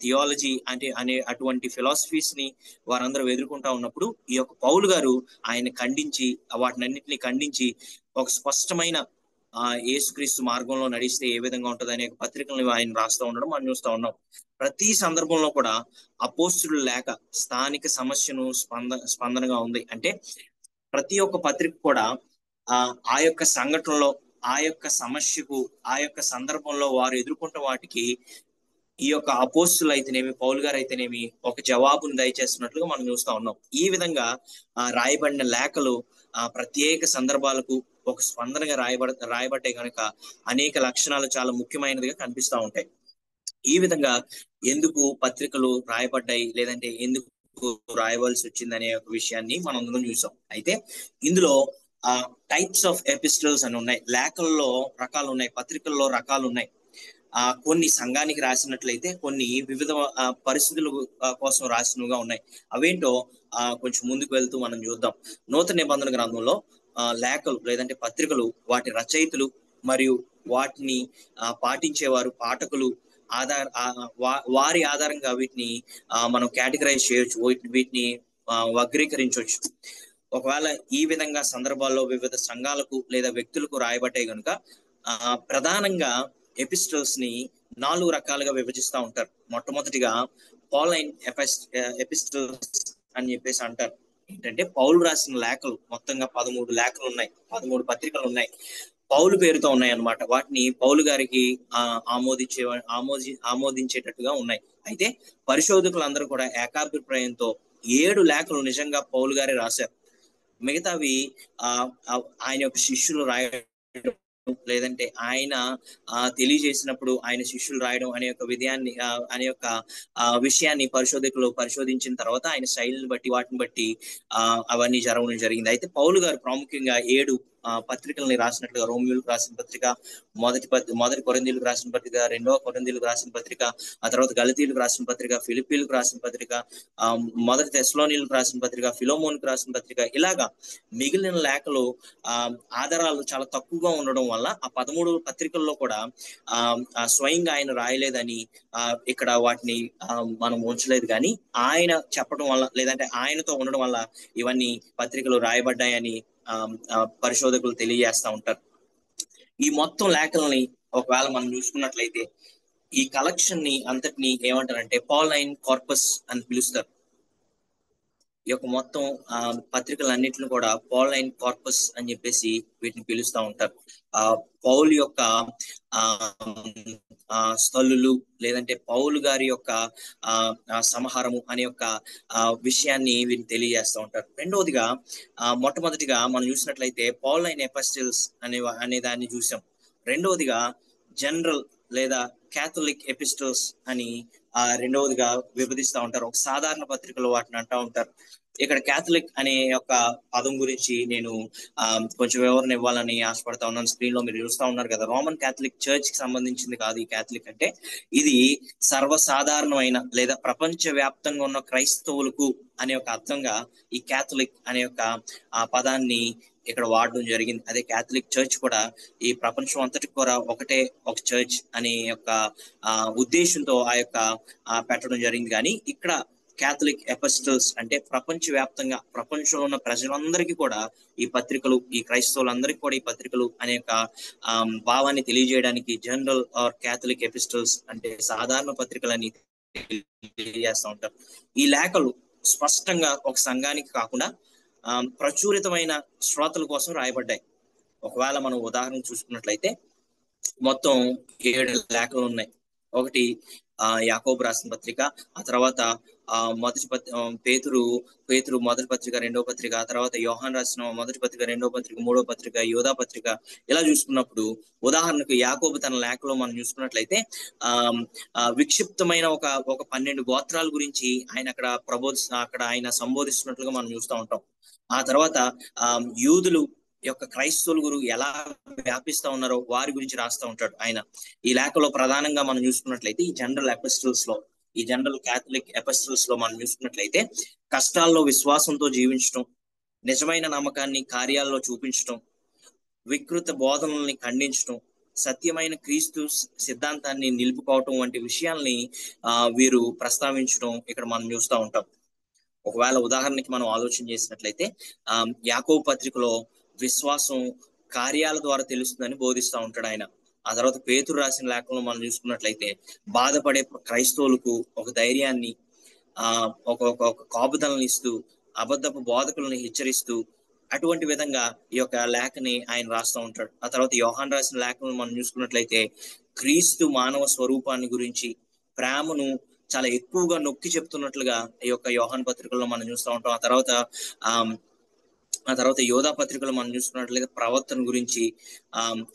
థియాలజీ అనే అటువంటి ఫిలాసఫీస్ ని వారందరూ ఎదుర్కొంటా ఉన్నప్పుడు ఈ యొక్క పౌలు గారు ఆయన వాటినన్నింటినీ ఖండించి ఒక స్పష్టమైన యేసుక్రీస్తు మార్గంలో నడిస్తే ఏ విధంగా ఉంటది అనే పత్రికలను ఆయన రాస్తూ ఉండడం మనం చూస్తూ ఉన్నాం. ప్రతి సందర్భంలో కూడా అపోస్తుల లేఖ స్థానిక సమస్యను స్పందనగా ఉంది. అంటే ప్రతి ఒక్క పత్రిక కూడా ఆ యొక్క సంఘటనలో, ఆ యొక్క సమస్యకు, ఆ యొక్క సందర్భంలో వారు ఎదుర్కొంటున్న వాటికి ఈ యొక్క అపోస్తులు అయితేనేమి, పౌలు గారు అయితేనేమి ఒక జవాబును దయచేస్తున్నట్లుగా మనం చూస్తా ఉన్నాం. ఈ విధంగా రాయబడిన లేఖలు ప్రత్యేక సందర్భాలకు ఒక స్పందనగా రాయబడ్డాయి కనుక అనేక లక్షణాలు చాలా ముఖ్యమైనదిగా కనిపిస్తూ ఉంటాయి. ఈ విధంగా ఎందుకు పత్రికలు రాయబడ్డాయి లేదంటే ఎందుకు రాయవలసి వచ్చింది అనే ఒక విషయాన్ని మనం అందరం చూసాం. అయితే ఇందులో టైప్స్ ఆఫ్ ఎపిస్టల్స్ అని ఉన్నాయి, లేఖల్లో రకాలు ఉన్నాయి, పత్రికల్లో రకాలు ఉన్నాయి. కొన్ని సంఘానికి రాసినట్లయితే కొన్ని వివిధ పరిస్థితుల కోసం రాసినవిగా ఉన్నాయి. అవేంటో కొంచెం ముందుకు వెళ్తూ మనం చూద్దాం. నూతన నిబంధన గ్రంథంలో లేఖలు లేదంటే పత్రికలు, వాటి రచయితలు మరియు వాటిని పాటించేవారు, పాఠకులు వారి ఆధారంగా వీటిని మనం కేటగరైజ్ చేయొచ్చు. వీటిని వక్రీకరించవచ్చు. ఒకవేళ ఈ విధంగా సందర్భాల్లో వివిధ సంఘాలకు లేదా వ్యక్తులకు రాయబడ్డాయి కనుక ప్రధానంగా ఎపిస్టల్స్ ని 4 రకాలుగా విభజిస్తూ ఉంటారు. మొట్టమొదటిగా పాలైన్ ఎపిస్టల్స్ అని చెప్పేసి అంటారు. ఏంటంటే పౌలు రాసిన లేఖలు మొత్తంగా 13 లేఖలు ఉన్నాయి, 13 పత్రికలు ఉన్నాయి, పౌలు పేరుతో ఉన్నాయి అన్నమాట. వాటిని పౌలు గారికి ఆమోదించేటట్టుగా ఉన్నాయి. అయితే పరిశోధకులందరూ కూడా ఏకాభిప్రాయంతో 7 లేఖలు నిజంగా పౌలు గారే రాశారు. మిగతావి ఆయన యొక్క శిష్యులు రాయడం, లేదంటే ఆయన తెలియజేసినప్పుడు ఆయన శిష్యులు రాయడం అనే యొక్క విషయాన్ని పరిశోధకులు పరిశోధించిన తర్వాత ఆయన శైలిని బట్టి వాటిని బట్టి అవన్నీ జరగడం జరిగింది. అయితే పౌలు గారు ప్రాముఖ్యంగా 7 పత్రికల్ని రాసినట్లుగా రోమియోలకు రాసిన పత్రిక, మొదటి కొరింథీయులకు రాసిన పత్రిక, 2వ కొరింథీయులకు రాసిన పత్రిక, ఆ తర్వాత గలతీయులకు రాసిన పత్రిక, ఫిలిప్పీలకు రాసిన పత్రిక, మొదటి తెస్సలోనీయులకు రాసిన పత్రిక, ఫిలోమోనుకు రాసిన పత్రిక, ఇలాగా మిగిలిన లేఖలు ఆధారాలు చాలా తక్కువగా ఉండడం వల్ల ఆ 13 పత్రికల్లో కూడా స్వయంగా ఆయన రాయలేదని ఇక్కడ వాటిని మనం ఉంచలేదు. కానీ ఆయన చెప్పడం వల్ల, లేదంటే ఆయనతో ఉండడం వల్ల ఇవన్నీ పత్రికలు రాయబడ్డాయని పరిశోధకులు తెలియజేస్తా ఉంటారు. ఈ మొత్తం లేఖల్ని ఒకవేళ మనం చూసుకున్నట్లయితే ఈ కలెక్షన్ ని అంతటిని ఏమంటారంటే పాలైన్ కార్పస్ అని పిలుస్తారు. ఈ యొక్క మొత్తం పత్రికలన్నింటిని కూడా పాలైన్ కార్పస్ అని చెప్పేసి వీటిని పిలుస్తూ ఉంటారు. పౌలు యొక్క స్థలులు, లేదంటే పౌలు గారి యొక్క సంహారము అనే యొక్క విషయాన్ని వీరిని తెలియజేస్తూ ఉంటారు. రెండవదిగా మొట్టమొదటిగా మనం చూసినట్లయితే పాలైన్ ఎపిస్టిల్స్ అనే దాన్ని చూసాం. రెండవదిగా జనరల్ లేదా క్యాథలిక్ ఎపిస్టల్స్ అని రెండవదిగా విభజిస్తూ ఉంటారు. ఒక సాధారణ పత్రికలు వాటిని అంటూ ఉంటారు. ఇక్కడ క్యాథలిక్ అనే యొక్క పదం గురించి నేను కొంచెం వివరణ ఇవ్వాలని ఆశపడతా ఉన్నాను. స్క్రీన్ లో మీరు చూస్తూ ఉన్నారు కదా, రోమన్ క్యాథలిక్ చర్చ్ కి సంబంధించింది కాదు ఈ క్యాథలిక్ అంటే. ఇది సర్వసాధారణమైన లేదా ప్రపంచ వ్యాప్తంగా ఉన్న క్రైస్తవులకు అనే ఒక అర్థంగా ఈ క్యాథలిక్ అనే యొక్క పదాన్ని ఇక్కడ వాడడం జరిగింది. అదే క్యాథలిక్ చర్చ్ కూడా ఈ ప్రపంచం అంతటికి కూడా ఒకటే ఒక చర్చ్ అనే యొక్క ఉద్దేశంతో ఆ యొక్క పెట్టడం జరిగింది. కానీ ఇక్కడ క్యాథలిక్ ఎపిస్టల్స్ అంటే ప్రపంచవ్యాప్తంగా ప్రపంచంలో ఉన్న ప్రజలందరికీ కూడా ఈ పత్రికలు, ఈ క్రైస్తవులందరికీ కూడా ఈ పత్రికలు అనే భావాన్ని తెలియజేయడానికి జనరల్ ఆర్ క్యాథలిక్ ఎపిస్టల్స్ అంటే సాధారణ పత్రికలని తెలియజేస్తూ ఉంటారు. ఈ లేఖలు స్పష్టంగా ఒక సంఘానికి కాకుండా ప్రచురితమైన శ్రోతల కోసం రాయబడ్డాయి. ఒకవేళ మనం ఉదాహరణ చూసుకున్నట్లయితే మొత్తం 7 లేఖలు ఉన్నాయి. ఒకటి యాకోబు రాసిన పత్రిక, ఆ తర్వాత పేతురు మొదటి పత్రిక, 2వ పత్రిక, ఆ తర్వాత యోహాన్ రాసిన మొదటి పత్రిక, 2వ పత్రిక, 3వ పత్రిక, యోధా పత్రిక. ఇలా చూసుకున్నప్పుడు ఉదాహరణకు యాకోబు తన లేఖలో మనం చూసుకున్నట్లయితే విక్షిప్తమైన ఒక 12 గోత్రాల గురించి ఆయన అక్కడ ఆయన సంబోధిస్తున్నట్లుగా మనం చూస్తూ ఉంటాం. ఆ తర్వాత యూదులు యొక్క క్రైస్తవుల గురు ఎలా వ్యాపిస్తా ఉన్నారో వారి గురించి రాస్తూ ఉంటాడు ఆయన. ఈ లేఖలో ప్రధానంగా మనం చూసుకున్నట్లయితే ఈ జనరల్ ఎపిస్టల్స్ లో, ఈ జనరల్ క్యాథలిక్ ఎపిస్టల్స్ లో మనం చూసుకున్నట్లయితే కష్టాల్లో విశ్వాసంతో జీవించడం, నిజమైన నమ్మకాన్ని కార్యాల్లో చూపించడం, వికృత బోధనల్ని ఖండించడం, సత్యమైన క్రీస్తు సిద్ధాంతాన్ని నిలుపుకోవటం వంటి విషయాల్ని వీరు ప్రస్తావించడం ఇక్కడ మనం చూస్తూ ఉంటాం. ఒకవేళ ఉదాహరణకి మనం ఆలోచన చేసినట్లయితే యాకోబు పత్రికలో విశ్వాసం కార్యాల ద్వారా తెలుస్తుందని బోధిస్తూ ఉంటాడు ఆయన. ఆ తర్వాత పేతురు రాసిన లేఖలో మనం చూసుకున్నట్లయితే బాధపడే క్రైస్తవులకు ఒక ధైర్యాన్ని, ఒక కాపుదలను ఇస్తూ, అబద్ధపు బోధకులను హెచ్చరిస్తూ, అటువంటి విధంగా ఈ యొక్క లేఖని ఆయన రాస్తూ ఉంటాడు. ఆ తర్వాత యోహాన్ రాసిన లేఖను మనం చూసుకున్నట్లయితే క్రీస్తు మానవ స్వరూపాన్ని గురించి, ప్రేమను చాలా ఎక్కువగా నొక్కి చెప్తున్నట్లుగా ఈ యొక్క యోహాన్ పత్రికల్లో మనం చూస్తూ ఉంటాం. ఆ తర్వాత యోధా పత్రికలో మనం చూసుకున్నట్లయితే ప్రవర్తన గురించి,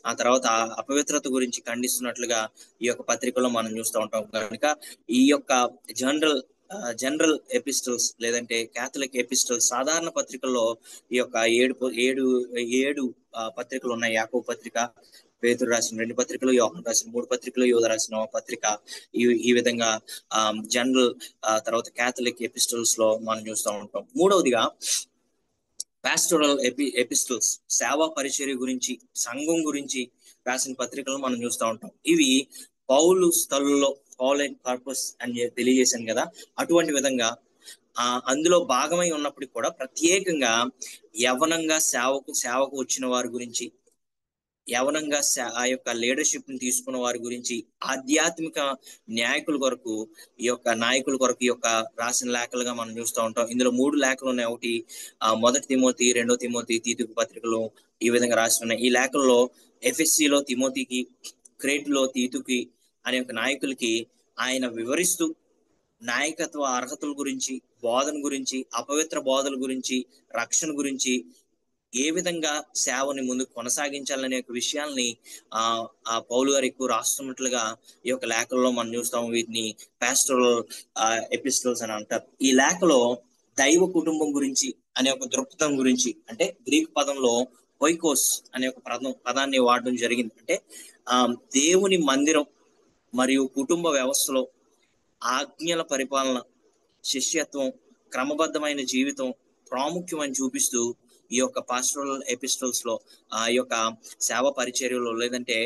ఆ తర్వాత అపవిత్రత గురించి ఖండిస్తున్నట్లుగా ఈ యొక్క పత్రికలో మనం చూస్తూ ఉంటాం. కనుక ఈ యొక్క జనరల్ ఎపిస్టల్స్ లేదంటే క్యాథలిక్ ఎపిస్టల్స్ సాధారణ పత్రికల్లో ఈ యొక్క ఏడు పత్రికలు ఉన్నాయి. యాకోబు పత్రిక, పేతురు రాసిన 2 పత్రికలు, యోహాను రాసిన 3 పత్రికలు, యోధా రాసిన పత్రిక, ఈ విధంగా జనరల్ తర్వాత క్యాథలిక్ ఎపిస్టల్స్ లో మనం చూస్తూ ఉంటాం. మూడవదిగా పాస్టోరల్ ఎపిస్టల్స్, సేవా పరిచర్య గురించి, సంఘం గురించి రాసిన పత్రికలు మనం చూస్తూ ఉంటాం. ఇవి పౌలు స్థలుల్లో పాలైన్ కార్పస్ అని తెలియజేశాను కదా, అటువంటి విధంగా అందులో భాగమై ఉన్నప్పటికీ కూడా ప్రత్యేకంగా యవనంగా సేవకు వచ్చిన వారి గురించి, యవనంగా ఆ యొక్క లీడర్షిప్ ని తీసుకున్న వారి గురించి, ఆధ్యాత్మిక నాయకుల కొరకు నాయకుల కొరకు ఈ యొక్క రాసిన లేఖలుగా మనం చూస్తూ ఉంటాం. ఇందులో 3 లేఖలు ఉన్నాయి. ఒకటి మొదటి తిమోతి, 2 తిమోతి, తీతుకు పత్రికలు ఈ విధంగా రాసి ఉన్నాయి. ఈ లేఖల్లో ఎఫెస్సిలో తిమోతికి, క్రేటులో తీతుకి అనే ఒక నాయకులకి ఆయన వివరిస్తూ నాయకత్వ అర్హతల గురించి, బోధన గురించి, అపవిత్ర బోధల గురించి, రక్షణ గురించి, ఏ విధంగా సేవని ముందుకు కొనసాగించాలనే విషయాల్ని ఆ పౌలు గారు ఎక్కువ రాస్తున్నట్లుగా ఈ యొక్క లేఖల్లో మనం చూస్తాం. వీటిని పాస్టరల్ ఎపిస్టల్స్ అని అంటారు. ఈ లేఖలో దైవ కుటుంబం గురించి అనే ఒక దృక్పథం గురించి, అంటే గ్రీక్ పదంలో ఓయికోస్ అనే ఒక పదాన్ని వాడడం జరిగింది. అంటే దేవుని మందిరం మరియు కుటుంబ వ్యవస్థలో ఆజ్ఞల పరిపాలన, శిష్యత్వం, క్రమబద్ధమైన జీవితం ప్రాముఖ్యమని చూపిస్తూ ఈ యొక్క పాస్టరల్ ఎపిస్టల్స్ లో ఈ యొక్క సేవ పరిచర్యలో, లేదంటే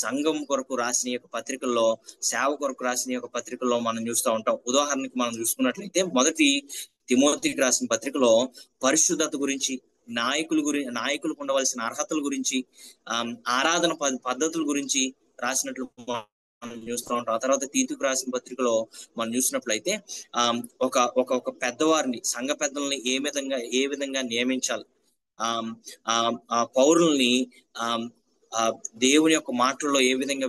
సంఘం కొరకు రాసిన యొక్క పత్రికల్లో, సేవ కొరకు రాసిన యొక్క పత్రికల్లో మనం చూస్తూ ఉంటాం. ఉదాహరణకి మనం చూసుకున్నట్లయితే మొదటి తిమోతికి రాసిన పత్రికలో పరిశుద్ధత గురించి, నాయకులకు ఉండవలసిన అర్హతల గురించి, ఆరాధన పద్ధతుల గురించి రాసినట్లు మనం చూస్తూ ఉంటాం. ఆ తర్వాత తీతుకు రాసిన పత్రికలో మనం చూసినట్లయితే ఒక పెద్దవారిని, సంఘ పెద్దల్ని ఏ విధంగా నియమించాలి, పౌరుల్ని దేవుని యొక్క మాటల్లో ఏ విధంగా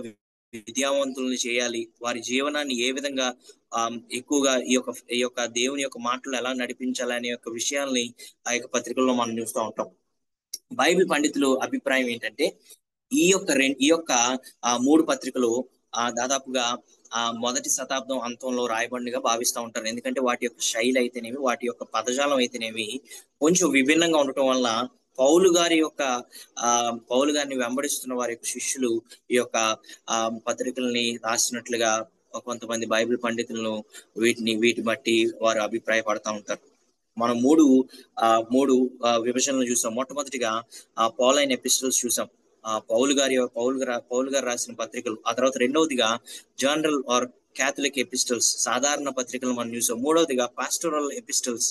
విద్యావంతుల్ని చేయాలి, వారి జీవనాన్ని ఏ విధంగా ఎక్కువగా ఈ యొక్క దేవుని యొక్క మాటలు ఎలా నడిపించాలి అనే యొక్క విషయాల్ని ఆ యొక్క పత్రికల్లో మనం చూస్తూ ఉంటాం. బైబిల్ పండితులు అభిప్రాయం ఏంటంటే ఈ యొక్క 3 పత్రికలు దాదాపుగా మొదటి శతాబ్దం అంతంలో రాయబడినగా భావిస్తూ ఉంటారు. ఎందుకంటే వాటి యొక్క శైలి అయితేనేమి, వాటి యొక్క పదజాలం అయితేనేమి కొంచెం విభిన్నంగా ఉండటం వల్ల పౌలు గారిని వెంబడిస్తున్న వారి యొక్క శిష్యులు ఈ యొక్క పత్రికల్ని రాసినట్లుగా కొంతమంది బైబిల్ పండితులను వీటి బట్టి వారు అభిప్రాయపడతా ఉంటారు. మనం మూడు విభజనలు చూసాం. మొట్టమొదటిగా పౌలైన్ ఎపిస్టల్స్ చూసాం, పౌలు గారు రాసిన పత్రికలు. ఆ తర్వాత రెండవదిగా జనరల్ ఆర్ క్యాథలిక్ ఎపిస్టల్స్, సాధారణ పత్రికలు మనం చూసాం. మూడవదిగా పాస్టరల్ ఎపిస్టల్స్,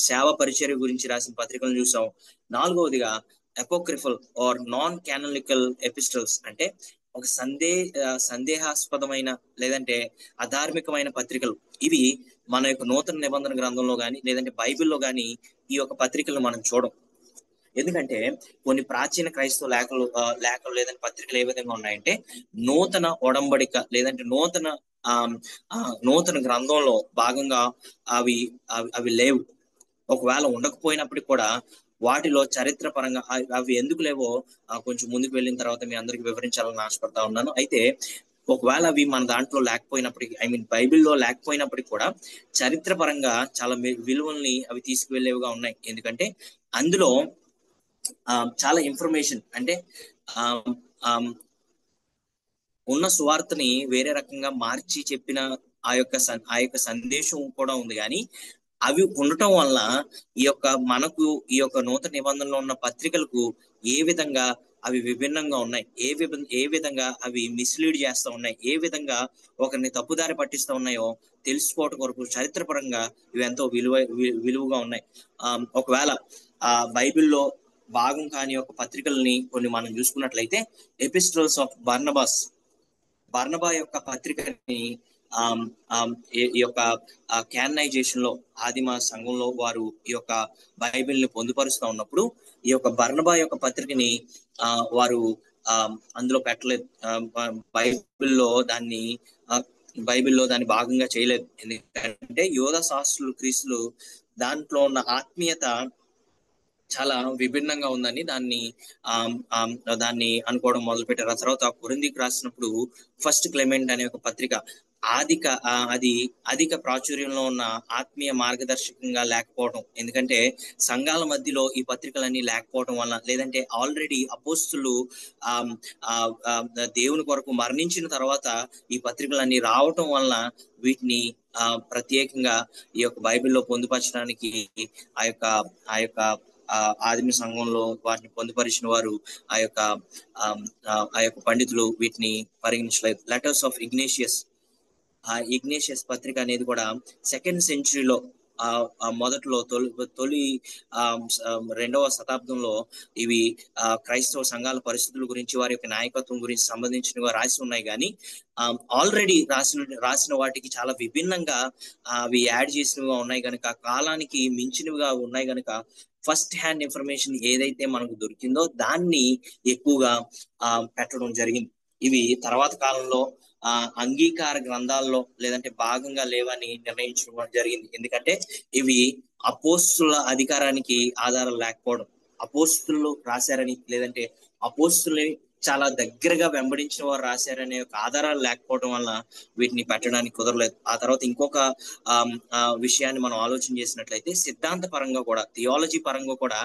సేవ పరిచర్య గురించి రాసిన పత్రికలను చూసాం. నాలుగవదిగా apocryphal are non canonical epistles, అంటే ఒక సందేహాస్పదమైన లేదంటే అధార్మికమైన పత్రికలు. ఇవి మన యొక్క నూతన నిబంధన గ్రంథంలో కానీ లేదంటే బైబిల్లో కానీ ఈ యొక్క పత్రికలను మనం చూడం. ఎందుకంటే కొన్ని ప్రాచీన క్రైస్తవ లేఖలు లేదంటే పత్రికలు ఏ విధంగా ఉన్నాయంటే నూతన ఒడంబడిక లేదంటే నూతన గ్రంథంలో భాగంగా అవి లేవు. ఒకవేళ ఉండకపోయినప్పటికీ కూడా వాటిలో చరిత్ర పరంగా అవి ఎందుకు లేవో కొంచెం ముందుకు వెళ్ళిన తర్వాత మీ అందరికి వివరించాలని ఆశపడతా ఉన్నాను. అయితే ఒకవేళ అవి మన దాంట్లో లేకపోయినప్పటికీ, బైబిల్లో లేకపోయినప్పటికీ కూడా చరిత్ర పరంగా చాలా విలువల్ని అవి తీసుకువెళ్ళేవిగా ఉన్నాయి. ఎందుకంటే అందులో చాలా ఇన్ఫర్మేషన్, అంటే ఉన్న సువార్తని వేరే రకంగా మార్చి చెప్పిన ఆ యొక్క సందేశం కూడా ఉంది. కానీ అవి ఉండటం వల్ల మనకు ఈ యొక్క నూతన నిబంధనలో ఉన్న పత్రికలకు ఏ విధంగా అవి విభిన్నంగా ఉన్నాయి, ఏ విధంగా అవి మిస్లీడ్ చేస్తూ ఉన్నాయి, ఏ విధంగా ఒకరిని తప్పుదారి పట్టిస్తూ ఉన్నాయో తెలుసుకోవటం కొరకు చరిత్రపరంగా ఇవి ఎంతో విలువగా ఉన్నాయి. ఒకవేళ బైబిల్లో భాగం కాని ఒక పత్రికల్ని కొన్ని మనం చూసుకున్నట్లయితే ఎపిస్టల్స్ ఆఫ్ బర్నబా యొక్క పత్రికని ఈ యొక్క క్యాననైజేషన్ లో ఆదిమ సంఘంలో వారు ఈ యొక్క బైబిల్ ని పొందుపరుస్తూ ఉన్నప్పుడు ఈ యొక్క బర్నబా యొక్క పత్రికని వారు అందులో పెట్టలేదు. బైబిల్లో దాన్ని భాగంగా చేయలేదు. ఎందుకంటే యోధ శాస్త్రులు, క్రీస్తులు దాంట్లో ఉన్న ఆత్మీయత చాలా విభిన్నంగా ఉందని దాన్ని అనుకోవడం మొదలుపెట్టారు. ఆ తర్వాత కొరింథీకి రాసినప్పుడు ఫస్ట్ క్లెమెంట్ అనే ఒక పత్రిక అధిక ప్రాచుర్యంలో ఉన్న ఆత్మీయ మార్గదర్శకంగా లేకపోవడం, ఎందుకంటే సంఘాల మధ్యలో ఈ పత్రికలన్నీ లేకపోవడం వల్ల, లేదంటే ఆల్రెడీ అపోస్తులు దేవుని కొరకు మరణించిన తర్వాత ఈ పత్రికలన్నీ రావటం వల్ల వీటిని ప్రత్యేకంగా ఈ యొక్క బైబిల్లో పొందుపరచడానికి ఆ యొక్క ఆదిమ సంఘంలో వాటిని పొందుపరిచిన వారు ఆ యొక్క పండితులు వీటిని పరిగణించలేదు. లెటర్స్ ఆఫ్ ఇగ్నేషియస్ ఆ ఇగ్నేషియస్ పత్రిక అనేది కూడా 2nd సెంచరీలో మొదట్లో తొలి 2వ శతాబ్దంలో ఇవి క్రైస్తవ సంఘాల పరిస్థితుల గురించి, వారి యొక్క నాయకత్వం గురించి సంబంధించినవి రాసి ఉన్నాయి. కానీ ఆల్రెడీ రాసిన వాటికి చాలా విభిన్నంగా అవి యాడ్ చేసినవిగా ఉన్నాయి కనుక, కాలానికి మించినవిగా ఉన్నాయి కనుక, ఫస్ట్ హ్యాండ్ ఇన్ఫర్మేషన్ ఏదైతే మనకు దొరికిందో దాన్ని ఎక్కువగా పెట్టడం జరిగింది. ఇవి తర్వాత కాలంలో అంగీకార గ్రంథాల్లో లేదంటే భాగంగా లేవని నిర్ణయించడం జరిగింది. ఎందుకంటే ఇవి అపోస్తుల అధికారానికి ఆధారం లేకపోవడం, అపోస్తులు రాశారని లేదంటే అపోస్తుల్ని చాలా దగ్గరగా వెంబడించిన వారు రాశారనే ఒక ఆధారాలు లేకపోవడం వల్ల వీటిని పెట్టడానికి కుదరలేదు. ఆ తర్వాత ఇంకొక విషయాన్ని మనం ఆలోచన చేసినట్లయితే, సిద్ధాంత పరంగా కూడా, థియాలజీ పరంగా కూడా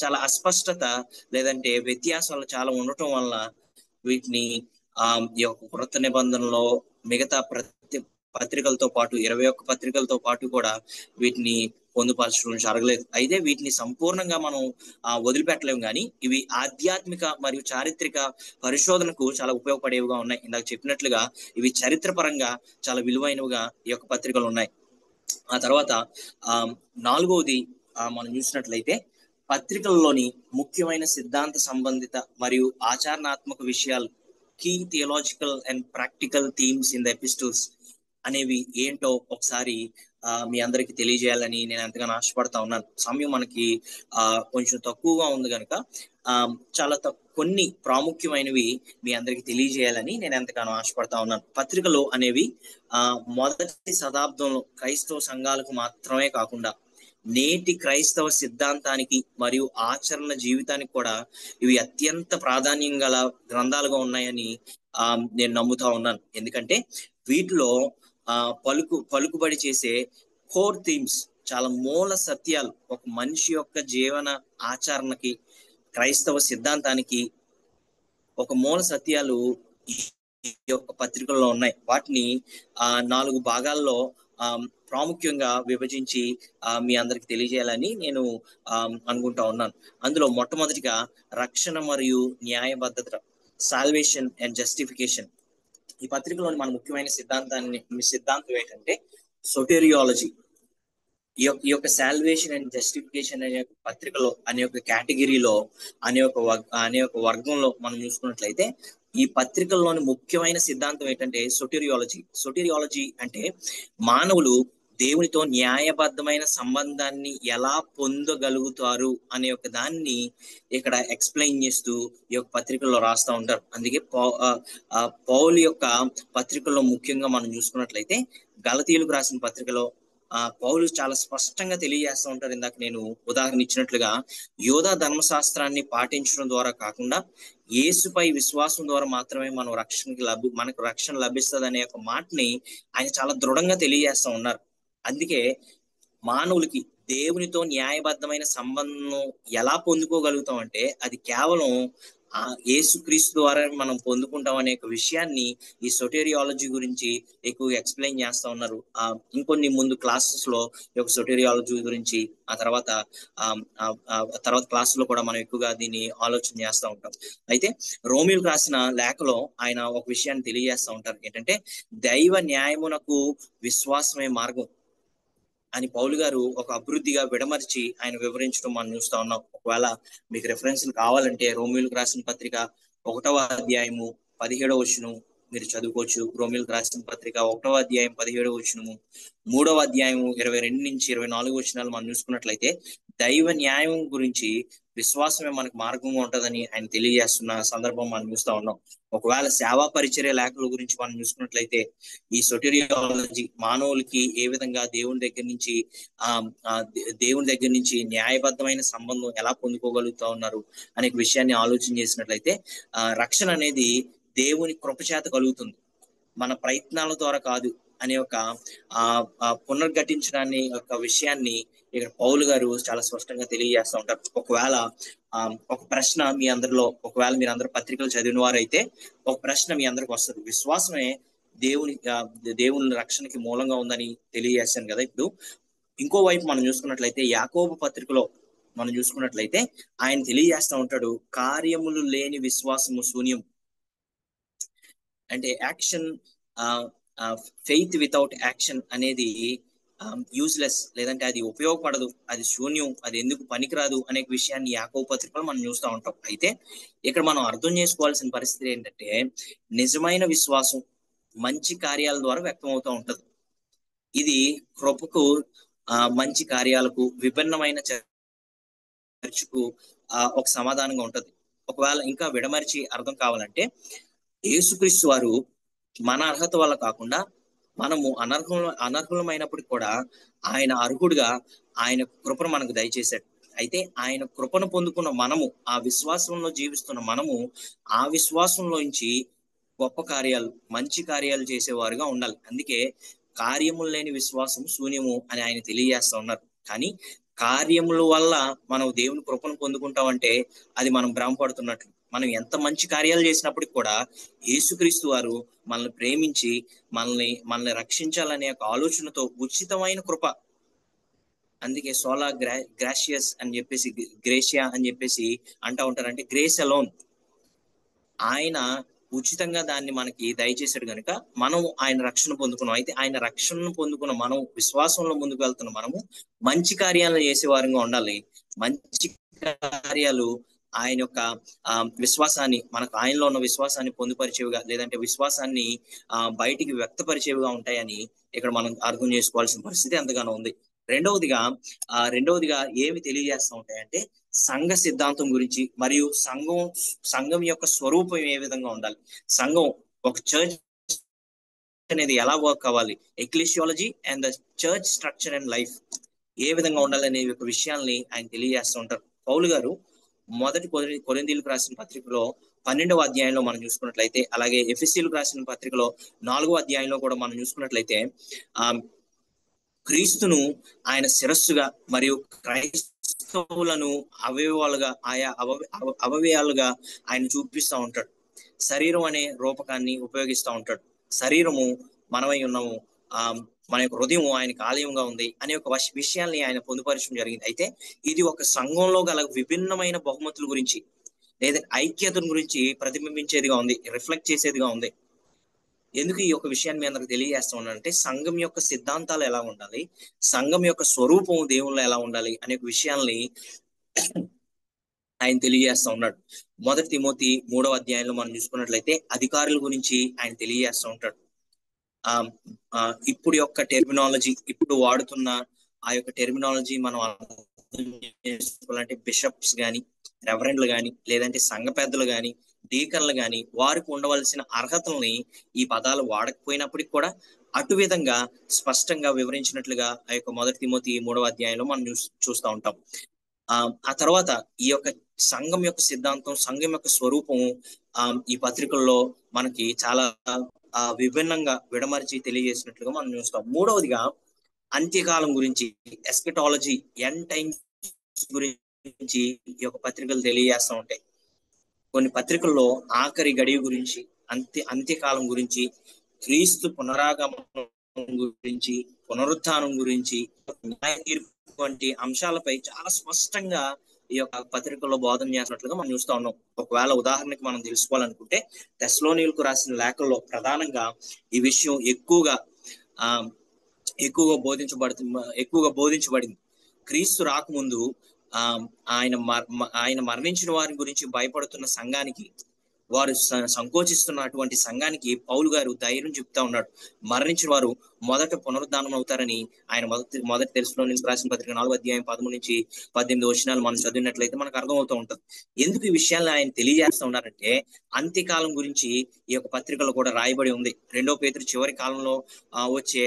చాలా అస్పష్టత లేదంటే వ్యత్యాసాలు చాలా ఉండటం వల్ల వీటిని ఈ యొక్క కృత నిబంధనలో మిగతా ప్రతి పత్రికలతో పాటు 21 పత్రికలతో పాటు కూడా వీటిని పొందుపరచడం జరగలేదు. అయితే వీటిని సంపూర్ణంగా మనం వదిలిపెట్టలేము, కానీ ఇవి ఆధ్యాత్మిక మరియు చారిత్రక పరిశోధనకు చాలా ఉపయోగపడేవిగా ఉన్నాయి. ఇందాక చెప్పినట్లుగా ఇవి చరిత్ర పరంగా చాలా విలువైనవిగా ఈ యొక్క పత్రికలు ఉన్నాయి. ఆ తర్వాత 4వది మనం చూసినట్లయితే, పత్రికల్లోని ముఖ్యమైన సిద్ధాంత సంబంధిత మరియు ఆచరణాత్మక విషయాలు, key theological and practical themes in the epistles అనేవి ఏంటో ఒకసారి మీ అందరికి తెలియజేయాలని నేను ఎంతగానో ఆశపడతా ఉన్నాను. సమయం మనకి కొంచెం తక్కువగా ఉంది కనుక చాలా కొన్ని ప్రాముఖ్యమైనవి మీ అందరికి తెలియజేయాలని నేను ఎంతగానో ఆశపడతా ఉన్నాను. పత్రికలు అనేవి మొదటి శతాబ్దంలో క్రైస్తవ సంఘాలకు మాత్రమే కాకుండా నేటి క్రైస్తవ సిద్ధాంతానికి మరియు ఆచరణ జీవితానికి కూడా ఇవి అత్యంత ప్రాధాన్యం గల గ్రంథాలుగా ఉన్నాయని నేను నమ్ముతా ఉన్నాను. ఎందుకంటే వీటిలో పలుకుబడి చేసే కోర్ థీమ్స్, చాలా మూల సత్యాలు, ఒక మనిషి యొక్క జీవన ఆచరణకి, క్రైస్తవ సిద్ధాంతానికి ఒక మూల సత్యాలు ఈ యొక్క పత్రికల్లో ఉన్నాయి. వాటిని 4 భాగాల్లో ప్రాముఖ్యంగా విభజించి మీ అందరికి తెలియజేయాలని నేను అనుకుంటా ఉన్నాను. అందులో మొట్టమొదటిగా రక్షణ మరియు న్యాయబద్ధత, సాల్వేషన్ అండ్ జస్టిఫికేషన్. ఈ పత్రికలోని మన ముఖ్యమైన సిద్ధాంతం ఏంటంటే సోటేరియాలజీ. ఈ యొక్క సాల్వేషన్ అండ్ జస్టిఫికేషన్ అనే పత్రికలో, అనే ఒక కేటగిరీలో, అనే ఒక వర్గంలో మనం చూసుకున్నట్లయితే, ఈ పత్రికల్లోని ముఖ్యమైన సిద్ధాంతం ఏంటంటే సోటేరియాలజీ అంటే మానవులు దేవునితో న్యాయబద్ధమైన సంబంధాన్ని ఎలా పొందగలుగుతారు అనే ఒక దాన్ని ఇక్కడ ఎక్స్ప్లెయిన్ చేస్తూ ఈ యొక్క పత్రికల్లో రాస్తూ ఉంటారు. అందుకే పౌలు యొక్క పత్రికల్లో ముఖ్యంగా మనం చూసుకున్నట్లయితే, గలతీయులకు రాసిన పత్రికలో పౌలు చాలా స్పష్టంగా తెలియజేస్తూ ఉంటారు. ఇందాక నేను ఉదాహరణ ఇచ్చినట్లుగా, యోధా ధర్మశాస్త్రాన్ని పాటించడం ద్వారా కాకుండా యేసుపై విశ్వాసం ద్వారా మాత్రమే మనకు రక్షణ లభిస్తుంది అనే ఒక మాటని ఆయన చాలా దృఢంగా తెలియజేస్తూ ఉన్నారు. అందుకే మానవులకి దేవునితో న్యాయబద్ధమైన సంబంధం ఎలా పొందుకోగలుగుతాం అంటే, అది కేవలం యేసుక్రీస్తు ద్వారా మనం పొందుకుంటాం అనే ఒక విషయాన్ని ఈ సోటేరియాలజీ గురించి ఎక్కువగా ఎక్స్ప్లెయిన్ చేస్తూ ఉన్నారు. ఇంకొన్ని ముందు క్లాసెస్ లో ఈ యొక్క సోటేరియాలజీ గురించి ఆ తర్వాత క్లాసులో కూడా మనం ఎక్కువగా దీన్ని ఆలోచన చేస్తూ ఉంటాం. అయితే రోమిలకు రాసిన లేఖలో ఆయన ఒక విషయాన్ని తెలియజేస్తూ ఉంటారు. ఏంటంటే, దైవ న్యాయమునకు విశ్వాసమే మార్గం అని పౌలు గారు ఒక అభివృద్ధిగా విడమర్చి ఆయన వివరించడం మనం చూస్తా ఉన్నాం. ఒకవేళ మీకు రెఫరెన్స్లు కావాలంటే రోమిలకు రాసిన పత్రిక 1వ అధ్యాయము 17వ వచనం మీరు చదువుకోవచ్చు. రోమిలకు రాసిన పత్రిక 1వ అధ్యాయం 17వ వచనము, 3వ అధ్యాయము 22 నుంచి 24 వచనాలు మనం చూసుకున్నట్లయితే, దైవ న్యాయం గురించి విశ్వాసమే మనకు మార్గంగా ఉంటుందని ఆయన తెలియజేస్తున్న సందర్భం మనం చూస్తా ఉన్నాం. ఒకవేళ సేవా పరిచర్య లేఖల గురించి మనం చూసుకున్నట్లయితే, ఈ సోటేరియాలజీ మానవులకి ఏ విధంగా దేవుని దగ్గర నుంచి న్యాయబద్ధమైన సంబంధం ఎలా పొందుకోగలుగుతా ఉన్నారు అనే విషయాన్ని ఆలోచన చేసినట్లయితే, రక్షణ అనేది దేవుని కృపచేత కలుగుతుంది, మన ప్రయత్నాల ద్వారా కాదు అనే ఒక పునర్ఘటించడాన్ని ఒక విషయాన్ని ఇక్కడ పౌలు గారు చాలా స్పష్టంగా తెలియజేస్తూ ఉంటారు. ఒకవేళ ఒక ప్రశ్న మీ అందరిలో, ఒకవేళ మీరు అందరూ పత్రికలు చదివిన వారైతే ఒక ప్రశ్న మీ అందరికి వస్తుంది. విశ్వాసమే దేవుని రక్షణకి మూలంగా ఉందని తెలియజేస్తాను కదా. ఇప్పుడు ఇంకో వైపు మనం చూసుకున్నట్లయితే, యాకోబు పత్రికలో మనం చూసుకున్నట్లయితే ఆయన తెలియజేస్తూ ఉంటాడు, కార్యములు లేని విశ్వాసము శూన్యం. అంటే ఫెయిత్ వితౌట్ యాక్షన్ అనేది యూజ్లెస్, లేదంటే అది ఉపయోగపడదు, అది శూన్యం, అది ఎందుకు పనికిరాదు అనే విషయాన్ని యాకోబు పత్రికలో మనం చూస్తూ ఉంటాం. అయితే ఇక్కడ మనం అర్థం చేసుకోవాల్సిన పరిస్థితి ఏంటంటే, నిజమైన విశ్వాసం మంచి కార్యాల ద్వారా వ్యక్తం అవుతూ ఉంటది. ఇది కృపకు, మంచి కార్యాలకు, విభిన్నమైన చర్చకు ఒక సమాధానంగా ఉంటది. ఒకవేళ ఇంకా విడమర్చి అర్థం కావాలంటే, యేసుక్రీస్తు వారు మన అర్హత వల్ల కాకుండా మనము అనర్హులమైనప్పటికీ కూడా ఆయన అర్హుడుగా ఆయన కృపను మనకు దయచేశాడు. అయితే ఆయన కృపను పొందుకున్న మనము, ఆ విశ్వాసంలో జీవిస్తున్న మనము, ఆ విశ్వాసంలోంచి గొప్ప కార్యాలు, మంచి కార్యాలు చేసేవారుగా ఉండాలి. అందుకే కార్యములు లేని విశ్వాసం శూన్యము అని ఆయన తెలియజేస్తా ఉన్నారు. కానీ కార్యముల వల్ల మనం దేవుని కృపను పొందుకుంటామంటే అది మనం భ్రమపడుతున్నట్లు. మనం ఎంత మంచి కార్యాలు చేసినప్పటికి కూడా యేసుక్రీస్తు వారు మనల్ని ప్రేమించి మనల్ని రక్షించాలనే ఒక ఆలోచనతో ఉచితమైన కృప, అందుకే సోలా గ్రాషియస్ అని చెప్పేసి, గ్రేషియా అని చెప్పేసి అంటా ఉంటారు. అంటే గ్రేస్ అలోన్, ఆయన ఉచితంగా దాన్ని మనకి దయచేశాడు కనుక మనం ఆయన రక్షణ పొందుకున్నాం. అయితే ఆయన రక్షణను పొందుకున్న మనం, విశ్వాసంలో ముందుకు వెళ్తున్న మనము మంచి కార్యాలను చేసేవారంగా ఉండాలి. మంచి కార్యాలు ఆయన యొక్క విశ్వాసాన్ని, మనకు ఆయనలో ఉన్న విశ్వాసాన్ని పొందుపరిచేవిగా, లేదంటే విశ్వాసాన్ని బయటికి వ్యక్తపరిచేవిగా ఉంటాయని ఇక్కడ మనం అర్థం చేసుకోవాల్సిన పరిస్థితి ఎంతగానో ఉంది. రెండవదిగా ఏమి తెలియజేస్తూ ఉంటాయంటే, సంఘ సిద్ధాంతం గురించి, మరియు సంఘం యొక్క స్వరూపం ఏ విధంగా ఉండాలి, సంఘం ఒక చర్చ్ అనేది ఎలా వర్క్ అవ్వాలి, ecclesiology and the church structure and life ఏ విధంగా ఉండాలనే ఒక విషయాల్ని ఆయన తెలియజేస్తూ ఉంటారు. పౌలు గారు మొదటి కొరింథీయులకు రాసిన పత్రికలో 12వ అధ్యాయంలో మనం చూసుకున్నట్లయితే, అలాగే ఎఫెసీయులకు రాసిన పత్రికలో 4వ అధ్యాయంలో కూడా మనం చూసుకున్నట్లయితే, క్రీస్తును ఆయన శిరస్సుగా మరియు క్రైస్తవులను అవయవాలుగా, ఆయా అవయవాలుగా ఆయన చూపిస్తూ ఉంటాడు. శరీరం అనే రూపకాన్ని ఉపయోగిస్తూ ఉంటాడు. శరీరము మనమై ఉన్నాము, మన యొక్క హృదయం ఆయనకు ఆలయంగా ఉంది అనే ఒక విషయాల్ని ఆయన పొందుపరచడం జరిగింది. అయితే ఇది ఒక సంఘంలో గల విభిన్నమైన బహుమతుల గురించి, లేదా ఐక్యతను గురించి ప్రతిబింబించేదిగా ఉంది, రిఫ్లెక్ట్ చేసేదిగా ఉంది. ఎందుకు ఈ యొక్క విషయాన్ని మీ అందరికి తెలియజేస్తా ఉన్నానంటే, సంఘం యొక్క సిద్ధాంతాలు ఎలా ఉండాలి, సంఘం యొక్క స్వరూపం దేవుళ్ళు ఎలా ఉండాలి అనే విషయాల్ని ఆయన తెలియజేస్తా ఉన్నాడు. మొదటి తిమోతి 3వ అధ్యాయంలో మనం చూసుకున్నట్లయితే అధికారుల గురించి ఆయన తెలియజేస్తూ ఉంటాడు. ఇప్పుడు యొక్క టెర్మినాలజీ, ఇప్పుడు వాడుతున్న ఆ యొక్క టెర్మినాలజీ మనం అర్థం చేసుకోవాలంటే, బిషప్స్ గాని, రెవరెండ్లు గాని, లేదంటే సంఘ పెద్దలు గాని, డీకన్లు గాని, వారికి ఉండవలసిన అర్హతల్ని ఈ పదాలు వాడకపోయినప్పటికీ కూడా అటు విధంగా స్పష్టంగా వివరించినట్లుగా ఆ యొక్క మొదటి తిమోతి 3వ అధ్యాయంలో మనం చూస్తూ ఉంటాం. ఆ తర్వాత ఈ యొక్క సంఘం యొక్క సిద్ధాంతం, సంఘం యొక్క స్వరూపము ఈ పత్రికల్లో మనకి చాలా విభిన్నంగా విడమర్చి తెలియజేసినట్లుగా మనం చూస్తాం. మూడవదిగా అంత్యకాలం గురించి, ఎస్కెటాలజీ, ఎండ్ టైమ్స్ గురించి ఈ యొక్క పత్రికలు తెలియజేస్తూ ఉంటాయి. కొన్ని పత్రికల్లో ఆఖరి గడియ గురించి, అంత్యకాలం గురించి, క్రీస్తు పునరాగమనం గురించి, పునరుత్థానం గురించి, న్యాయ తీర్పు వంటి అంశాలపై చాలా స్పష్టంగా ఈ యొక్క పత్రికల్లో బోధన చేసినట్లుగా మనం చూస్తా ఉన్నాం. ఒకవేళ ఉదాహరణకి మనం తెలుసుకోవాలనుకుంటే, తెస్సలోనియులకు రాసిన లేఖల్లో ప్రధానంగా ఈ విషయం ఎక్కువగా బోధించబడింది. క్రీస్తు రాకముందు ఆయన మరణించిన వారి గురించి భయపడుతున్న సంఘానికి, వారు సంకోచిస్తున్నటువంటి సంఘానికి పౌలు గారు ధైర్యం చెప్తా ఉన్నాడు. మరణించిన వారు మొదట పునరుద్ధానం అవుతారని ఆయన మొదటి తెస్సలోనియులకు రాసిన పత్రిక 4వ అధ్యాయం 13 నుంచి 18 వచనాలు మనం చదివినట్లయితే మనకు అర్థమవుతూ ఉంటుంది. ఎందుకు ఈ విషయాన్ని ఆయన తెలియజేస్తూ ఉన్నారంటే, అంత్యకాలం గురించి ఈ యొక్క పత్రికలో కూడా రాయబడి ఉంది. 2వ పేతురు చివరి కాలంలో వచ్చే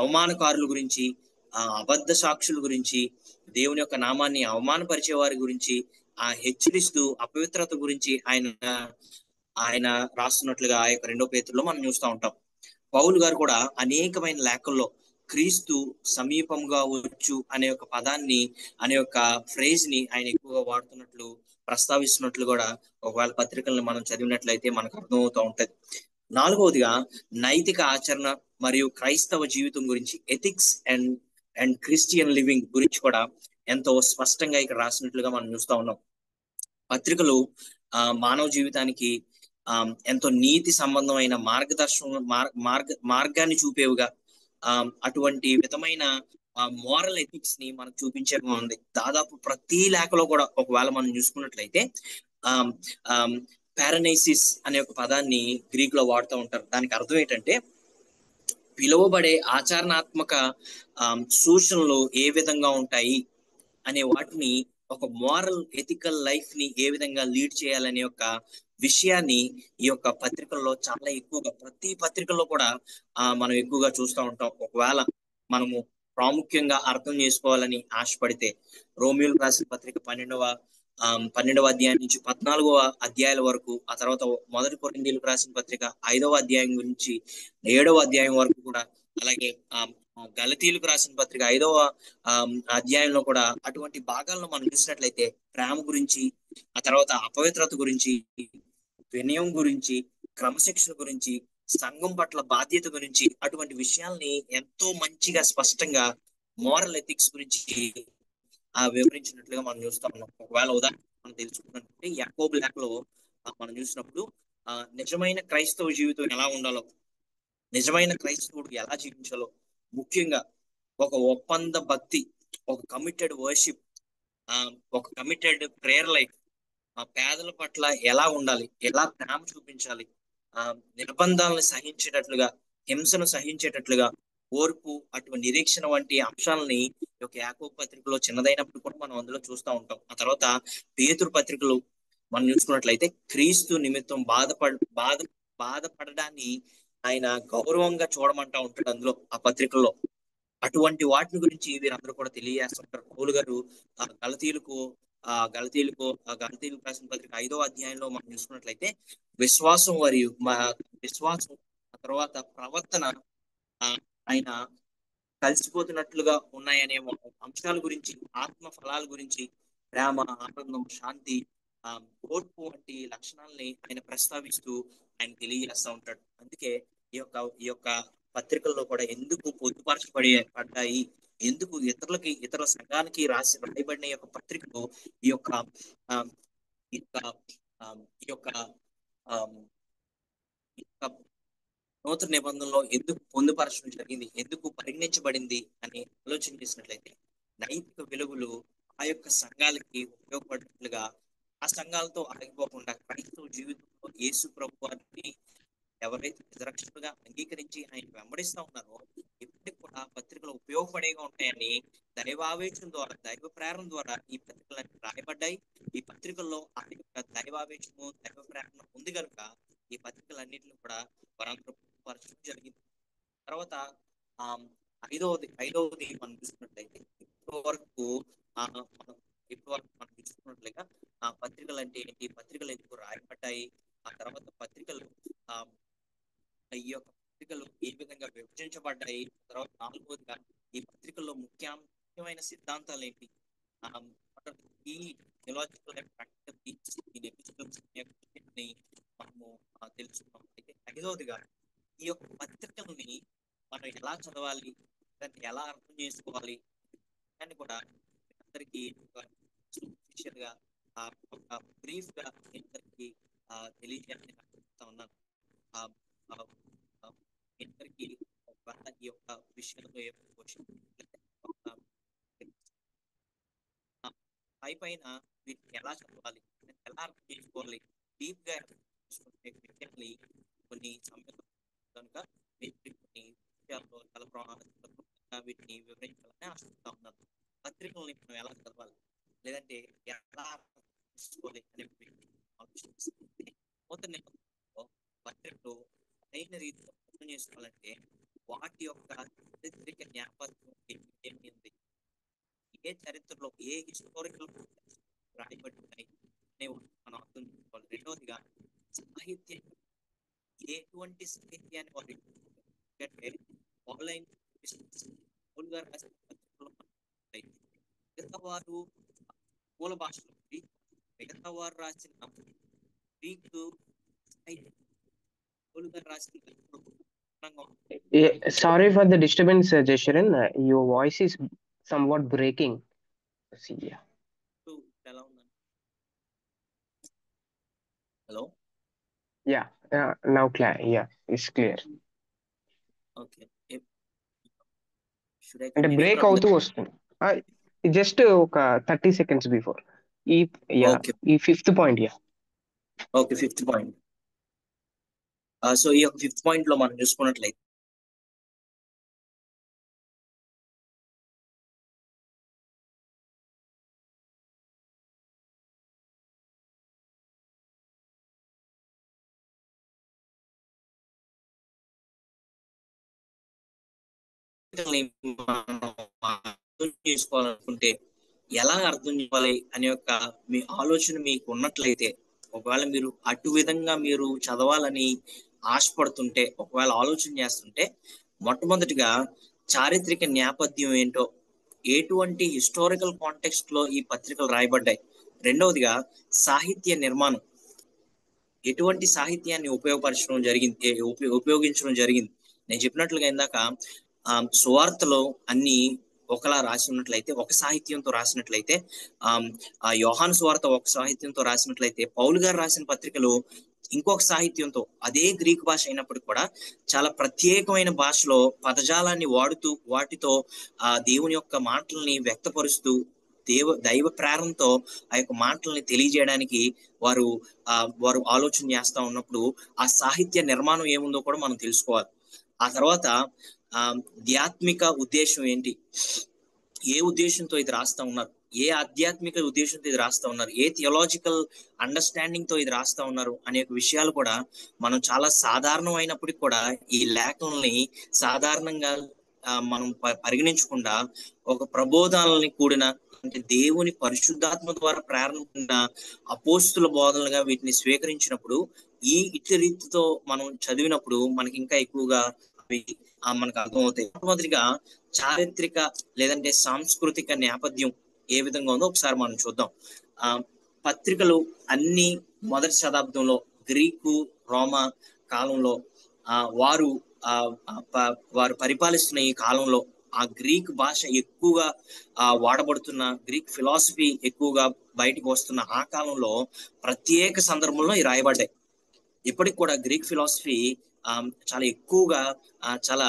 అవమానకారుల గురించి, అబద్ధ సాక్షుల గురించి, దేవుని యొక్క నామాన్ని అవమానపరిచే వారి గురించి, హెచ్చరిస్తూ అపవిత్రత గురించి ఆయన రాస్తున్నట్లుగా ఆ యొక్క 2వ పేతురులో మనం చూస్తూ ఉంటాం. పౌలు గారు కూడా అనేకమైన లేఖల్లో క్రీస్తు సమీపంగా వచ్చు అనే ఒక పదాన్ని, అనే ఒక ఫ్రేజ్ ని ఆయన ఎక్కువగా వాడుతున్నట్లు, ప్రస్తావిస్తున్నట్లు కూడా ఒకవేళ పత్రికలను మనం చదివినట్లయితే మనకు అర్థమవుతూ ఉంటది. నాలుగవదిగా నైతిక ఆచరణ మరియు క్రైస్తవ జీవితం గురించి, ఎథిక్స్ అండ్ క్రిస్టియన్ లివింగ్ గురించి కూడా ఎంతో స్పష్టంగా ఇక్కడ రాసినట్లుగా మనం చూస్తా ఉన్నాం. పత్రికలు మానవ జీవితానికి ఎంతో నీతి సంబంధమైన మార్గాన్ని చూపేవిగా అటువంటి విధమైన మోరల్ ఎథిక్స్ ని మనకు చూపించే ఉంది. దాదాపు ప్రతి లేఖలో కూడా ఒకవేళ మనం చూసుకున్నట్లయితే పారనైసిస్ అనే ఒక పదాన్ని గ్రీక్ లో వాడుతూ ఉంటారు. దానికి అర్థం ఏంటంటే పిలువబడే ఆచరణాత్మక సూచనలు ఏ విధంగా ఉంటాయి అనే వాటిని, ఒక మోరల్ ఎథికల్ లైఫ్ ని ఏ విధంగా లీడ్ చేయాలనే ఒక విషయాన్ని ఈ యొక్క పత్రికల్లో చాలా ఎక్కువగా, ప్రతి పత్రికల్లో కూడా మనం ఎక్కువగా చూస్తూ ఉంటాం. ఒకవేళ మనము ప్రాముఖ్యంగా అర్థం చేసుకోవాలని ఆశపడితే రోమియోలు రాసిన పత్రిక 12వ అధ్యాయం నుంచి 14వ అధ్యాయాల వరకు, ఆ తర్వాత మొదటి కొరింథీయులకు రాసిన పత్రిక 5వ అధ్యాయం నుంచి 7వ అధ్యాయం వరకు కూడా, అలాగే గలతీయులకు రాసిన పత్రిక 5వ అధ్యాయంలో కూడా అటువంటి భాగాలను మనం చూసినట్లయితే ప్రేమ గురించి, ఆ తర్వాత అపవిత్రత గురించి, వినయం గురించి, క్రమశిక్షణ గురించి, సంఘం పట్ల బాధ్యత గురించి, అటువంటి విషయాల్ని ఎంతో మంచిగా స్పష్టంగా మోరల్ ఎథిక్స్ గురించి వివరించినట్లుగా మనం చూస్తా ఉన్నాం. ఒకవేళ ఉదాహరణ మనం తెలుసుకున్నట్లయితే యాకోబు లేఖలో మనం చూసినప్పుడు నిజమైన క్రైస్తవ జీవితం ఎలా ఉండాలో, నిజమైన క్రైస్తవుడు ఎలా జీవించాలో, ముఖ్యంగా ఒక ఒప్పంద భక్తి, ఒక కమిటెడ్ వర్షిప్, ఒక కమిటెడ్ ప్రేయర్ లైఫ్, పేదల పట్ల ఎలా ఉండాలి, ఎలా ప్రేమ చూపించాలి, నిర్బంధాలను సహించేటట్లుగా, హింసను సహించేటట్లుగా, ఓర్పు, అటువంటి నిరీక్షణ వంటి అంశాలని ఒక యాకోబు పత్రికలో చిన్నదైనప్పుడు కూడా మనం అందులో చూస్తూ ఉంటాం. ఆ తర్వాత పేతురు పత్రికలు మనం చూసుకున్నట్లయితే క్రీస్తు నిమిత్తం బాధపడడాన్ని ఆయన గౌరవంగా చూడమంటా ఉంటాడు అందులో ఆ పత్రికల్లో. అటువంటి వాటిని గురించి వీరందరూ కూడా తెలియజేస్తుంటారు. పౌలు గారు గలతీయులకు రాసిన పత్రిక 5వ అధ్యాయంలో మనం చూసుకున్నట్లయితే విశ్వాసం మరియు విశ్వాసం తర్వాత ప్రవర్తన ఆయన కలిసిపోతున్నట్లుగా ఉన్నాయనే అంశాల గురించి, ఆత్మ ఫలాల గురించి, ప్రేమ, ఆనందం, శాంతి, ఓర్పు వంటి లక్షణాలని ఆయన ప్రస్తావిస్తూ ఆయన తెలియజేస్తూ ఉంటాడు. అందుకే ఈ యొక్క పత్రికల్లో కూడా ఎందుకు పడ్డాయి, ఎందుకు ఇతర సంఘానికి రాయబడిన యొక్క పత్రికలు ఈ యొక్క ఈ యొక్క ఈ యొక్క నూతన నిబంధనలో ఎందుకు పొందుపరచడం జరిగింది, ఎందుకు పరిగణించబడింది అని ఆలోచన చేసినట్లయితే నైతిక విలువలు ఆ యొక్క సంఘాలకి ఉపయోగపడినట్లుగా, ఆ సంఘాలతో ఆగిపోకుండా క్రైస్తవ జీవితంలో యేసు ప్రభు వారిని ఎవరైతే నిజరక్షకుడుగా అంగీకరించి ఆయన వెంబడిస్తా ఉన్నారో ఇప్పటికి కూడా పత్రికలు ఉపయోగపడేగా ఉంటాయని దైవావేశం ద్వారా, దైవ ప్రేరణ ద్వారా ఈ పత్రికలన్నీ రాయబడ్డాయి. ఈ పత్రికల్లో ఆ యొక్క దైవావేశము, దైవ ప్రేరణ ఉంది కనుక ఈ పత్రికలన్నింటినీ కూడా వారందరూ పరచడం జరిగింది. తర్వాత ఐదవది మనం చూసుకున్నట్లయితే ఇప్పటి వరకు మనం చూసుకున్నట్లుగా ఆ పత్రికలు అంటే ఏంటి, పత్రికలు ఎందుకు రాయబడ్డాయి, ఆ తర్వాత పత్రికలు ఈ యొక్క పత్రికలు ఏ విధంగా విభజించబడ్డాయి, తర్వాత 4వదిగా ఈ పత్రికల్లో ముఖ్యమైన సిద్ధాంతాలు ఏంటి, ఈ థియలాజికల్ మనము తెలుసుకున్నాం. అయితే 5వదిగా ఈ యొక్క పత్రికల్ని మనం ఎలా చదవాలి, దాన్ని ఎలా అర్థం చేసుకోవాలి అని కూడా అందరికీ గా ఒక బ్రీఫ్ గా అందరికీ తెలియజేయాలని అనుకుంటా ఉన్నాను. అందరికీ ఈ యొక్క విషయంలో పైన వీటిని ఎలా చదవాలి, ఎలా అర్థం చేసుకోవాలి, డీప్ గా చేసుకునే విషయాన్ని కొన్ని సమయంలో కనుక కొన్ని విషయాల్లో చాలా వీటిని వివరించాలని ఆశిస్తా ఉన్నాను. పత్రికల్ని మనం ఎలా చదవాలి, లేదంటే ఎలా తీసుకోవాలి అనే ఆలోచిస్తే నూతన నిబంధనలో పత్రికలు సరైన రీతిలో అర్థం చేసుకోవాలంటే వాటి యొక్క చారిత్రక జ్ఞాపకం ఏమి ఉంది, ఏ చరిత్రలో ఏ హిస్టారికల్ రాయబడి ఉన్నాయి అనే మనం అర్థం చేసుకోవాలి. రెండవదిగా సాహిత్యం, ఎటువంటి సాహిత్యాన్ని వారు ఎందుకంటే ఆన్లైన్ మిగతా వారు మూల భాషలో, మిగతా వారు రాసిన Greek Sorry for the disturbance, Jasharan. Your voice is somewhat breaking. See, yeah. Hello. Yeah, now clear. Yeah, it's clear. Okay. Should I అంటే కంటిన్యూ బ్రేక్ ఫ్రమ్ ద? అవుతూ వస్తుంది. జస్ట్ ఒక 30 seconds బిఫోర్ ఈ యా ఓకే. ఈ fifth point. Yeah okay, fifth point. So ఈ యొక్క ఫిఫ్త్ పాయింట్ లో మనం చూసుకున్నట్లయితే మనం అర్థం చేసుకోవాలనుకుంటే ఎలా అర్థం చేసుకోవాలి అనే యొక్క మీ ఆలోచన మీకు ఉన్నట్లయితే, ఒకవేళ మీరు అటు విధంగా మీరు చదవాలని ఆశపడుతుంటే, ఒకవేళ ఆలోచన చేస్తుంటే, మొట్టమొదటిగా చారిత్రక నేపథ్యం ఏంటో, ఎటువంటి హిస్టారికల్ కాంటెక్స్ట్ లో ఈ పత్రికలు రాయబడ్డాయి. రెండవదిగా సాహిత్య నిర్మాణం, ఎటువంటి సాహిత్యాన్ని ఉపయోగపరచడం జరిగింది, ఉపయోగించడం జరిగింది. నేను చెప్పినట్లుగా ఇందాక సువార్తలో అన్ని ఒకలా రాసి ఉన్నట్లయితే, ఒక సాహిత్యంతో రాసినట్లయితే, ఆ యోహాను సువార్త ఒక సాహిత్యంతో రాసినట్లయితే, పౌలు గారు రాసిన పత్రికలు ఇంకొక సాహిత్యంతో, అదే గ్రీక్ భాష అయినప్పటికీ కూడా చాలా ప్రత్యేకమైన భాషలో పదజాలాన్ని వాడుతూ, వాటితో ఆ దేవుని యొక్క మాటల్ని వ్యక్తపరుస్తూ, దైవ ప్రేరణతో ఆ యొక్క మాటల్ని తెలియజేయడానికి వారు వారు ఆలోచన చేస్తా ఉన్నప్పుడు ఆ సాహిత్య నిర్మాణం ఏముందో కూడా మనం తెలుసుకోవాలి. ఆ తర్వాత ఆధ్యాత్మిక ఉద్దేశం ఏంటి, ఏ ఉద్దేశంతో ఇది రాస్తా ఉన్నారు, ఏ ఆధ్యాత్మిక ఉద్దేశంతో ఇది రాస్తా ఉన్నారు, ఏ థియలాజికల్ అండర్స్టాండింగ్ తో ఇది రాస్తా ఉన్నారు అనే విషయాలు కూడా మనం చాలా సాధారణమైనప్పటికీ కూడా ఈ లేఖల్ని సాధారణంగా మనం పరిగణించకుండా ఒక ప్రబోధాలని కూడిన, అంటే దేవుని పరిశుద్ధాత్మ ద్వారా ప్రేరణ అపోస్తుల బోధనలుగా వీటిని స్వీకరించినప్పుడు, ఈ ఇట్టి రీతితో మనం చదివినప్పుడు మనకి ఇంకా ఎక్కువగా అవి మనకు అర్థమవుతాయి. మొదటిగా చారిత్రక లేదంటే సాంస్కృతిక నేపథ్యం ఏ విధంగా ఉందో ఒకసారి మనం చూద్దాం. పత్రికలు అన్ని మొదటి శతాబ్దంలో గ్రీకు రోమా కాలంలో వారు పరిపాలిస్తున్న ఈ కాలంలో ఆ గ్రీక్ భాష ఎక్కువగా వాడబడుతున్న, గ్రీక్ ఫిలాసఫీ ఎక్కువగా బయటకు వస్తున్న ఆ కాలంలో ప్రత్యేక సందర్భంలో ఈ రాయబడ్డాయి. ఇప్పటికి కూడా గ్రీక్ ఫిలాసఫీ చాలా ఎక్కువగా చాలా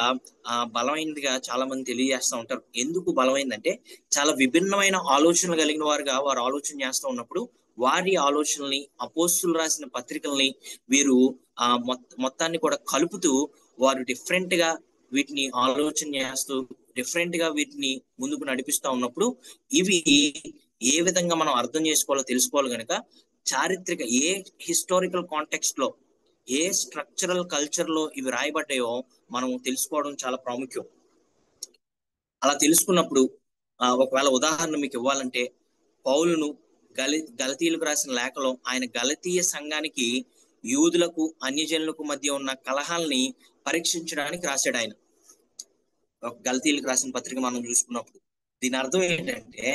బలమైనదిగా చాలా మంది తెలియజేస్తూ ఉంటారు. ఎందుకు బలమైందంటే, చాలా విభిన్నమైన ఆలోచనలు కలిగిన వారుగా వారు ఆలోచన చేస్తూ ఉన్నప్పుడు వారి ఆలోచనల్ని, అపోస్తులు రాసిన పత్రికల్ని వీరు మొత్తాన్ని కూడా కలుపుతూ వారు డిఫరెంట్ గా వీటిని ఆలోచన చేస్తూ డిఫరెంట్ గా వీటిని ముందుకు నడిపిస్తా ఉన్నప్పుడు, ఇవి ఏ విధంగా మనం అర్థం చేసుకోవాలో తెలుసుకోవాలి కనుక చారిత్రక ఏ హిస్టారికల్ కాంటెక్స్ట్ లో, ఏ స్ట్రక్చరల్ కల్చర్ లో ఇవి రాయబడ్డాయో మనం తెలుసుకోవడం చాలా ప్రాముఖ్యం. అలా తెలుసుకున్నప్పుడు ఒకవేళ ఉదాహరణ మీకు ఇవ్వాలంటే, పౌలును గలతీయులకు రాసిన లేఖలో ఆయన గలతీయ సంఘానికి యూదులకు అన్యజనులకు మధ్య ఉన్న కలహాల్ని పరీక్షించడానికి రాశాడు. ఆయన గలతీయులకు రాసిన పత్రిక మనం చూసుకున్నప్పుడు దీని అర్థం ఏంటంటే,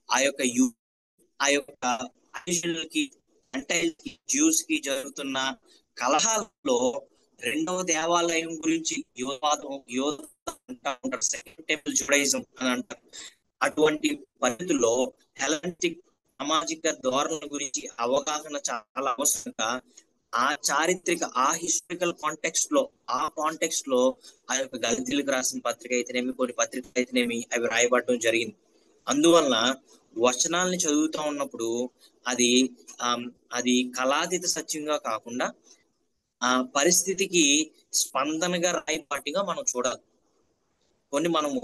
ఆ యొక్క అన్యజనులకి అంటే జ్యూస్ కి జరుగుతున్న కలహాల్లో రెండవ దేవాలయం గురించి సెకండ్ టెంపుల్ జుడైజం అని అంటారు. అటువంటి పరిస్థితుల్లో హెలెనిస్టిక్ సామాజిక ధోరణుల గురించి అవగాహన చాలా అవసరంగా ఆ చారిత్రక హిస్టారికల్ కాంటెక్స్ట్ లో ఆ యొక్క గలతీయులకు రాసిన పత్రిక అయితేనేమి, కొన్ని పత్రికలు అయితేనేమి అవి రాయబడటం జరిగింది. అందువలన వచనాల్ని చదువుతూ ఉన్నప్పుడు అది కళాతీత సత్యంగా కాకుండా ఆ పరిస్థితికి స్పందనగా రాయపాటిగా మనం చూడాలి. కొన్ని మనము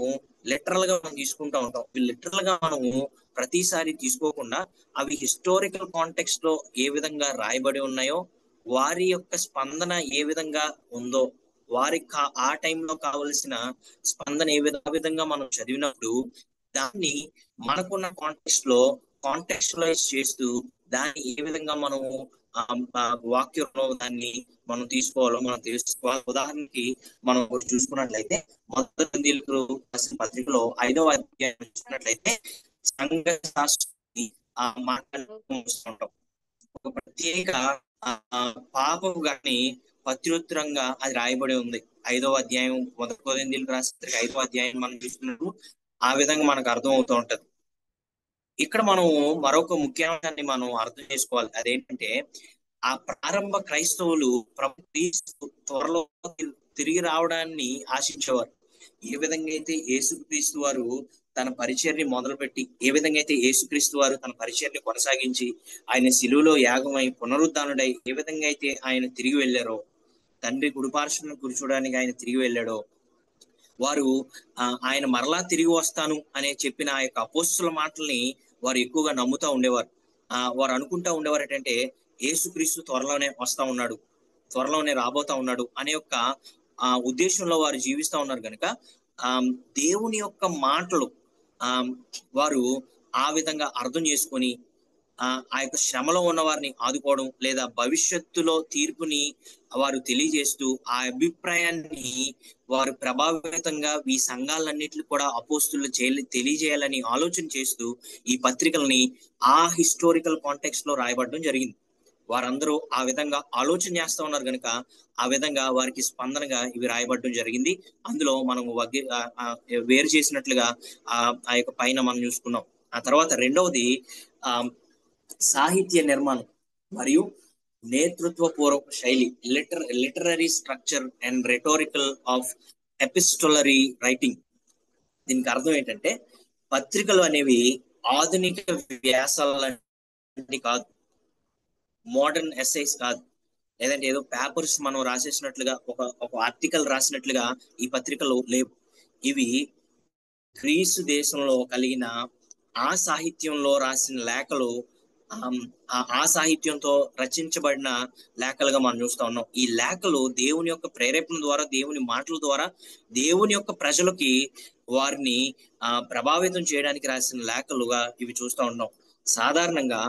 లిటరల్ గా మనం తీసుకుంటా ఉంటాం. లిటరల్ గా మనము ప్రతిసారి తీసుకోకుండా అవి హిస్టారికల్ కాంటెక్స్ట్ లో ఏ విధంగా రాయబడి ఉన్నాయో, వారి యొక్క స్పందన ఏ విధంగా ఉందో, వారికి ఆ టైంలో కావలసిన స్పందన ఏ విధంగా మనం చదివినప్పుడు దాన్ని మనకున్న కాంటెక్స్చువలైజ్ చేస్తూ దాన్ని ఏ విధంగా మనము వాక్యంలో దాన్ని మనం తీసుకోవాలో మనం తెలుసుకోవాలి. ఉదాహరణకి మనం చూసుకున్నట్లయితే మొదటి రాసిన పత్రికలో 5వ అధ్యాయం చూసుకున్నట్లయితే సంఘ శాస్త్రాన్ని మాట్లాడుతుంటాం. ఒక ప్రత్యేక పాపము గాని ప్రత్యుత్తరంగా అది రాయబడి ఉంది. 5వ అధ్యాయం మొదటి కొరింథీయులకు రాసిన 5వ అధ్యాయం మనం చూసుకున్నప్పుడు ఆ విధంగా మనకు అర్థం అవుతూ ఉంటది. ఇక్కడ మనం మరొక ముఖ్యాంశాన్ని మనం అర్థం చేసుకోవాలి. అదేంటంటే ఆ ప్రారంభ క్రైస్తవులు ప్రభు క్రీస్తు త్వరలో తిరిగి రావడాన్ని ఆశించేవారు. ఏ విధంగా అయితే యేసుక్రీస్తు వారు తన పరిచర్ని మొదలుపెట్టి, ఏ విధంగా అయితే యేసుక్రీస్తు వారు తన పరిచర్ని కొనసాగించి ఆయన శిలువలో యాగమై పునరుద్ధానుడై ఏ విధంగా అయితే ఆయన తిరిగి వెళ్ళారో, తండ్రి కుడిపార్శ్వను కూర్చోడానికి ఆయన తిరిగి వెళ్ళాడో, వారు ఆయన మరలా తిరిగి వస్తాను అనే చెప్పిన ఆ యొక్క అపోస్తుల మాటల్ని వారు ఎక్కువగా నమ్ముతా ఉండేవారు. వారు అనుకుంటా ఉండేవారు ఏంటంటే యేసుక్రీస్తు త్వరలోనే వస్తా ఉన్నాడు, త్వరలోనే రాబోతా ఉన్నాడు అనే యొక్క ఉద్దేశంలో వారు జీవిస్తా ఉన్నారు కనుక దేవుని యొక్క మాటలు వారు ఆ విధంగా అర్థం చేసుకొని ఆ యొక్క శ్రమలో ఉన్న వారిని ఆదుకోవడం, లేదా భవిష్యత్తులో తీర్పుని వారు తెలియజేస్తూ ఆ అభిప్రాయాన్ని వారు ప్రభావితంగా ఈ సంఘాలన్నిటిని కూడా అపోస్తులు తెలియజేయాలని ఆలోచన చేస్తూ ఈ పత్రికల్ని ఆ హిస్టారికల్ కాంటెక్స్ట్ లో రాయబడడం జరిగింది. వారందరూ ఆ విధంగా ఆలోచన చేస్తా ఉన్నారు కనుక ఆ విధంగా వారికి స్పందనగా ఇవి రాయబడడం జరిగింది. అందులో మనం వేరు చేసినట్లుగా ఆ యొక్క పైన మనం చూసుకున్నాం. ఆ తర్వాత రెండవది సాహిత్య నిర్మాణం మరియు నేతృత్వ పూర్వక శైలి, literary structure and rhetorical of epistolary writing. దీనికి అర్థం ఏంటంటే పత్రికలు అనేవి ఆధునిక వ్యాసాలని కాదు, మోడర్న్ ఎస్సైస్ కాదు, లేదంటే ఏదో పేపర్స్ మనం రాసేసినట్లుగా ఒక ఆర్టికల్ రాసినట్లుగా ఈ పత్రికలు లేవు. ఇవి గ్రీసు దేశంలో కలిగిన ఆ సాహిత్యంలో రాసిన లేఖలు, ఆ సాహిత్యంతో రచించబడిన లేఖలుగా మనం చూస్తా ఉన్నాం. ఈ లేఖలు దేవుని యొక్క ప్రేరేపణ ద్వారా, దేవుని మాటల ద్వారా దేవుని యొక్క ప్రజలకి వారిని ప్రభావితం చేయడానికి రాసిన లేఖలుగా ఇవి చూస్తూ ఉన్నాం. సాధారణంగా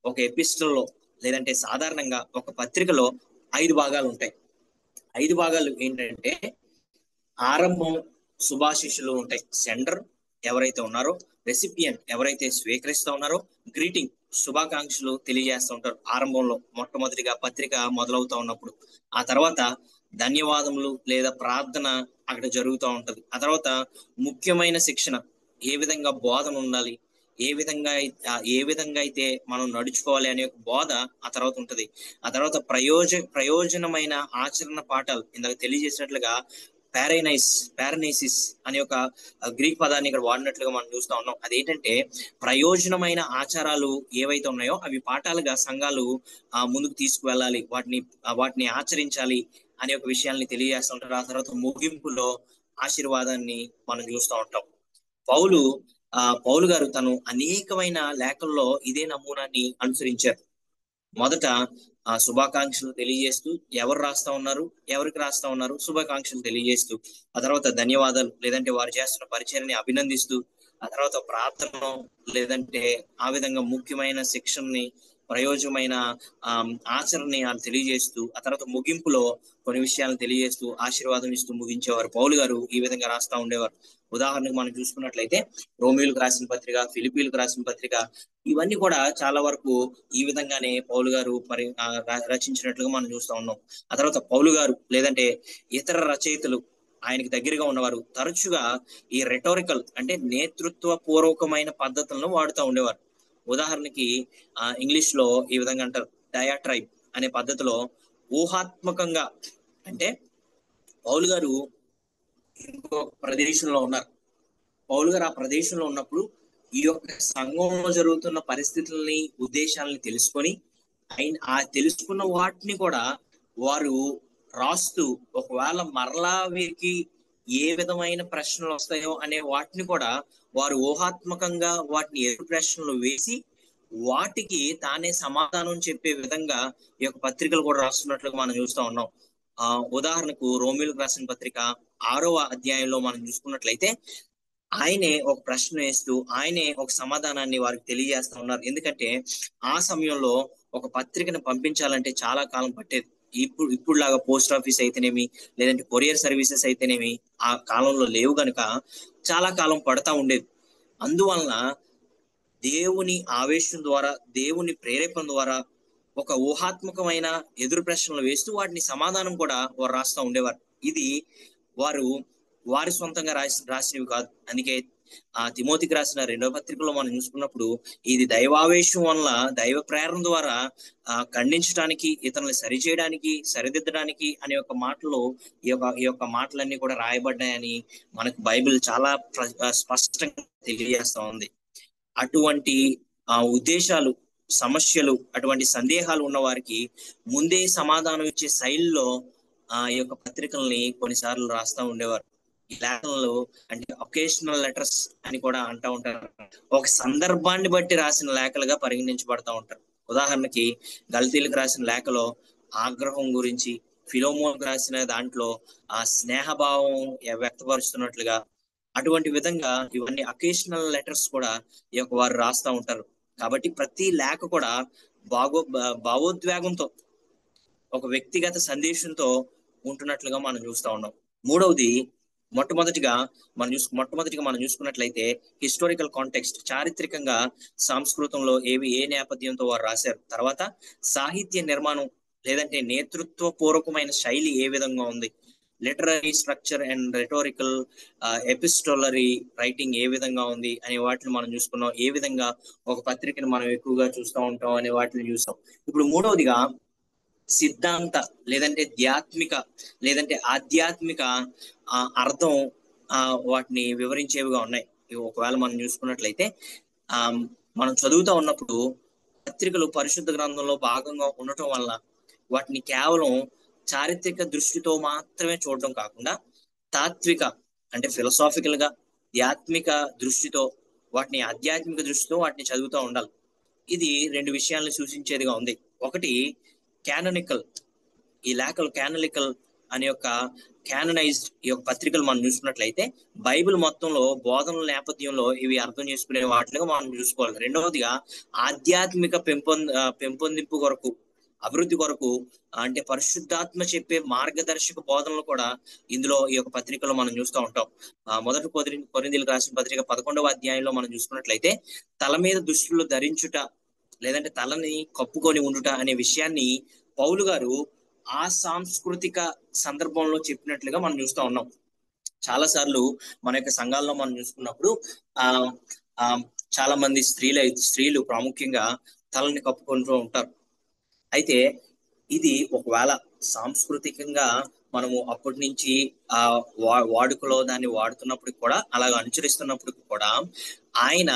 ఒక ఎపిస్టల్లో లేదంటే సాధారణంగా ఒక పత్రికలో 5 భాగాలు ఉంటాయి. 5 భాగాలు ఏంటంటే ఆరంభం, శుభాశిషులు ఉంటాయి, సెండర్ ఎవరైతే ఉన్నారో, రెసిపియంట్ ఎవరైతే స్వీకరిస్తూ ఉన్నారో, గ్రీటింగ్ శుభాకాంక్షలు తెలియజేస్తూ ఉంటారు ఆరంభంలో మొట్టమొదటిగా పత్రిక మొదలవుతా ఉన్నప్పుడు. ఆ తర్వాత ధన్యవాదములు లేదా ప్రార్థన అక్కడ జరుగుతూ ఉంటది. ఆ తర్వాత ముఖ్యమైన శిక్షణ, ఏ విధంగా బోధన ఉండాలి, ఏ విధంగా అయితే మనం నడుచుకోవాలి అనే ఒక బోధ ఆ తర్వాత ఉంటది. ఆ తర్వాత ప్రయోజనమైన ఆచరణ పాఠాలు, ఇందాక తెలియజేసినట్లుగా పారనైసిస్ అనే ఒక గ్రీక్ పదాన్ని ఇక్కడ వాడినట్లుగా మనం చూస్తా ఉన్నాం. అదేంటంటే ప్రయోజనమైన ఆచారాలు ఏవైతే ఉన్నాయో అవి పాఠాలుగా సంఘాలు ముందుకు తీసుకువెళ్ళాలి, వాటిని ఆచరించాలి అనే ఒక విషయాల్ని తెలియజేస్తూ ఉంటారు. ఆ తర్వాత ముగింపులో ఆశీర్వాదాన్ని మనం చూస్తూ ఉంటాం. పౌలు గారు తను అనేకమైన లేఖల్లో ఇదే నమూనాన్ని అనుసరించారు. మొదట శుభాకాంక్షలు తెలియజేస్తూ ఎవరు రాస్తా ఉన్నారు, ఎవరికి రాస్తా ఉన్నారు, శుభాకాంక్షలు తెలియజేస్తూ, ఆ తర్వాత ధన్యవాదాలు లేదంటే వారు చేస్తున్న పరిచయాన్ని అభినందిస్తూ, ఆ తర్వాత ప్రార్థన లేదంటే ఆ విధంగా ముఖ్యమైన శిక్షణని, ప్రయోజనమైన ఆచరణని తెలియజేస్తూ, ఆ తర్వాత ముగింపులో కొన్ని విషయాలను తెలియజేస్తూ ఆశీర్వాదం ఇస్తూ ముగించేవారు. పౌలు గారు ఈ విధంగా రాస్తా ఉండేవారు. ఉదాహరణకు మనం చూసుకున్నట్లయితే రోమీయులకు రాసిన పత్రిక, ఫిలిప్పీలకు రాసిన పత్రిక, ఇవన్నీ కూడా చాలా వరకు ఈ విధంగానే పౌలు గారు రచించినట్లుగా మనం చూస్తా ఉన్నాం. ఆ తర్వాత పౌలు గారు లేదంటే ఇతర రచయితలు ఆయనకి దగ్గరగా ఉన్నవారు తరచుగా ఈ రెటోరికల్ అంటే నేతృత్వ పూర్వకమైన పద్ధతులను వాడుతూ ఉండేవారు. ఉదాహరణకి ఇంగ్లీష్ లో ఈ విధంగా అంటారు, డయాట్రైబ్ అనే పద్ధతిలో ఊహాత్మకంగా, అంటే పౌలు గారు ఇంకో ప్రదేశంలో ఉన్నారు. పౌలు గారు ఆ ప్రదేశంలో ఉన్నప్పుడు ఈ యొక్క సంఘంలో జరుగుతున్న పరిస్థితుల్ని, ఉద్దేశాలని తెలుసుకొని ఆ తెలుసుకున్న వాటిని కూడా వారు రాస్తూ, ఒకవేళ మరలా వీరికి ఏ విధమైన ప్రశ్నలు వస్తాయో అనే వాటిని కూడా వారు ఊహాత్మకంగా వాటిని ఎదురు ప్రశ్నలు వేసి వాటికి తానే సమాధానం చెప్పే విధంగా ఈ యొక్క పత్రికలు కూడా రాస్తున్నట్లుగా మనం చూస్తూ ఉన్నాం. ఉదాహరణకు రోమీయులకు రాసిన పత్రిక 6వ అధ్యాయంలో మనం చూసుకున్నట్లయితే ఆయనే ఒక ప్రశ్న వేస్తూ ఆయనే ఒక సమాధానాన్ని వారికి తెలియజేస్తా ఉన్నారు. ఎందుకంటే ఆ సమయంలో ఒక పత్రికను పంపించాలంటే చాలా కాలం పట్టేది. ఇప్పుడు లాగా పోస్ట్ ఆఫీస్ అయితేనేమి లేదంటే కొరియర్ సర్వీసెస్ అయితేనేమి ఆ కాలంలో లేవు గనుక చాలా కాలం పడతా ఉండేది. అందువలన దేవుని ఆవేశం ద్వారా, దేవుని ప్రేరేపణ ద్వారా ఒక ఊహాత్మకమైన ఎదురు ప్రశ్నలు వేస్తూ వాటిని సమాధానం కూడా వారు రాస్తా ఉండేవారు. ఇది వారి సొంతంగా రాసినవి కాదు. అందుకే తిమోతికి రాసిన 2వ పత్రికలో మనం చూసుకున్నప్పుడు ఇది దైవావేశం వల్ల దైవ ప్రేరణ ద్వారా ఖండించడానికి, ఇతరులను సరిచేయడానికి, సరిదిద్దడానికి అనే ఒక మాటలో ఈ యొక్క మాటలన్నీ కూడా రాయబడ్డాయని మనకు బైబిల్ చాలా స్పష్టంగా తెలియజేస్తా ఉంది. అటువంటి ఉద్దేశాలు, సమస్యలు, అటువంటి సందేహాలు ఉన్న వారికి ముందే సమాధానం ఇచ్చే శైలిలో ఈ యొక్క పత్రికల్ని కొన్నిసార్లు రాస్తా ఉండేవారు. ఈ లేఖనలు అంటే ఒకేషనల్ లెటర్స్ అని కూడా అంటూ ఉంటారు. ఒక సందర్భాన్ని బట్టి రాసిన లేఖలుగా పరిగణించబడతా ఉంటారు. ఉదాహరణకి గల్తీలకు రాసిన లేఖలో ఆగ్రహం గురించి, ఫిలోమోన్కు రాసిన దాంట్లో ఆ స్నేహభావం వ్యక్తపరుస్తున్నట్లుగా, అటువంటి విధంగా ఇవన్నీ అకేషనల్ లెటర్స్ కూడా ఈ యొక్క వారు రాస్తా ఉంటారు. కాబట్టి ప్రతి లేఖ కూడా భావోద్వేగంతో, ఒక వ్యక్తిగత సందేశంతో ఉంటున్నట్లుగా మనం చూస్తా ఉన్నాం. మూడవది, మొట్టమొదటిగా మనం చూసుకున్నట్లయితే హిస్టారికల్ కాంటెక్స్ట్, చారిత్రకంగా సంస్కృతంలో ఏ నేపథ్యంతో వారు రాశారు. తర్వాత సాహిత్య నిర్మాణం లేదంటే నేతృత్వ పూర్వకమైన శైలి ఏ విధంగా ఉంది, literary structure and rhetorical epistolary writing ఏ విధంగా ఉంది అనే వాటిని మనం చూసుకున్నాం. ఏ విధంగా ఒక పత్రికను మనం ఎక్కువగా చూస్తూ ఉంటాం అనే వాటిని చూస్తాం. ఇప్పుడు మూడవదిగా సిద్ధాంత లేదంటే ఆధ్యాత్మిక అర్థం వాటిని వివరించేవిగా ఉన్నాయి. ఒకవేళ మనం చూసుకున్నట్లయితే మనం చదువుతూ ఉన్నప్పుడు పత్రికలు పరిశుద్ధ గ్రంథంలో భాగంగా ఉండటం వల్ల వాటిని కేవలం చారిత్రక దృష్టితో మాత్రమే చూడడం కాకుండా తాత్విక అంటే ఫిలసాఫికల్ గా, ఆధ్యాత్మిక దృష్టితో, ఆధ్యాత్మిక దృష్టితో వాటిని చదువుతూ ఉండాలి. ఇది 2 విషయాలను సూచించేదిగా ఉంది. ఒకటి క్యాననికల్, ఈ లేఖలు క్యాననికల్ అనే యొక్క క్యాననైజ్డ్ ఈ యొక్క పత్రికలు మనం చూసుకున్నట్లయితే బైబిల్ మొత్తంలో బోధనల నేపథ్యంలో ఇవి అర్థం చేసుకునే వాటిగా మనం చూసుకోవాలి. రెండవదిగా ఆధ్యాత్మిక పెంపొందింపు కొరకు, అభివృద్ధి కొరకు, అంటే పరిశుద్ధాత్మ చెప్పే మార్గదర్శక బోధనలు కూడా ఇందులో ఈ యొక్క పత్రికలో మనం చూస్తూ ఉంటాం. మొదటి కొరింథీయులకు రాసిన పత్రిక 11వ అధ్యాయంలో మనం చూసుకున్నట్లయితే తల మీద దుస్తులు ధరించుట లేదంటే తలని కప్పుకొని ఉండుట అనే విషయాన్ని పౌలు గారు ఆ సాంస్కృతిక సందర్భంలో చెప్పినట్లుగా మనం చూస్తూ ఉన్నాం. చాలా సార్లు మన యొక్క సంఘాల్లో మనం చూసుకున్నప్పుడు చాలా మంది స్త్రీలు ప్రాముఖ్యంగా తలని కప్పుకుంటూ ఉంటారు. అయితే ఇది ఒకవేళ సాంస్కృతికంగా మనము అప్పటి నుంచి వాడుకలో దాన్ని వాడుతున్నప్పుడు కూడా, అలాగ అనుసరిస్తున్నప్పుడు కూడా ఆయన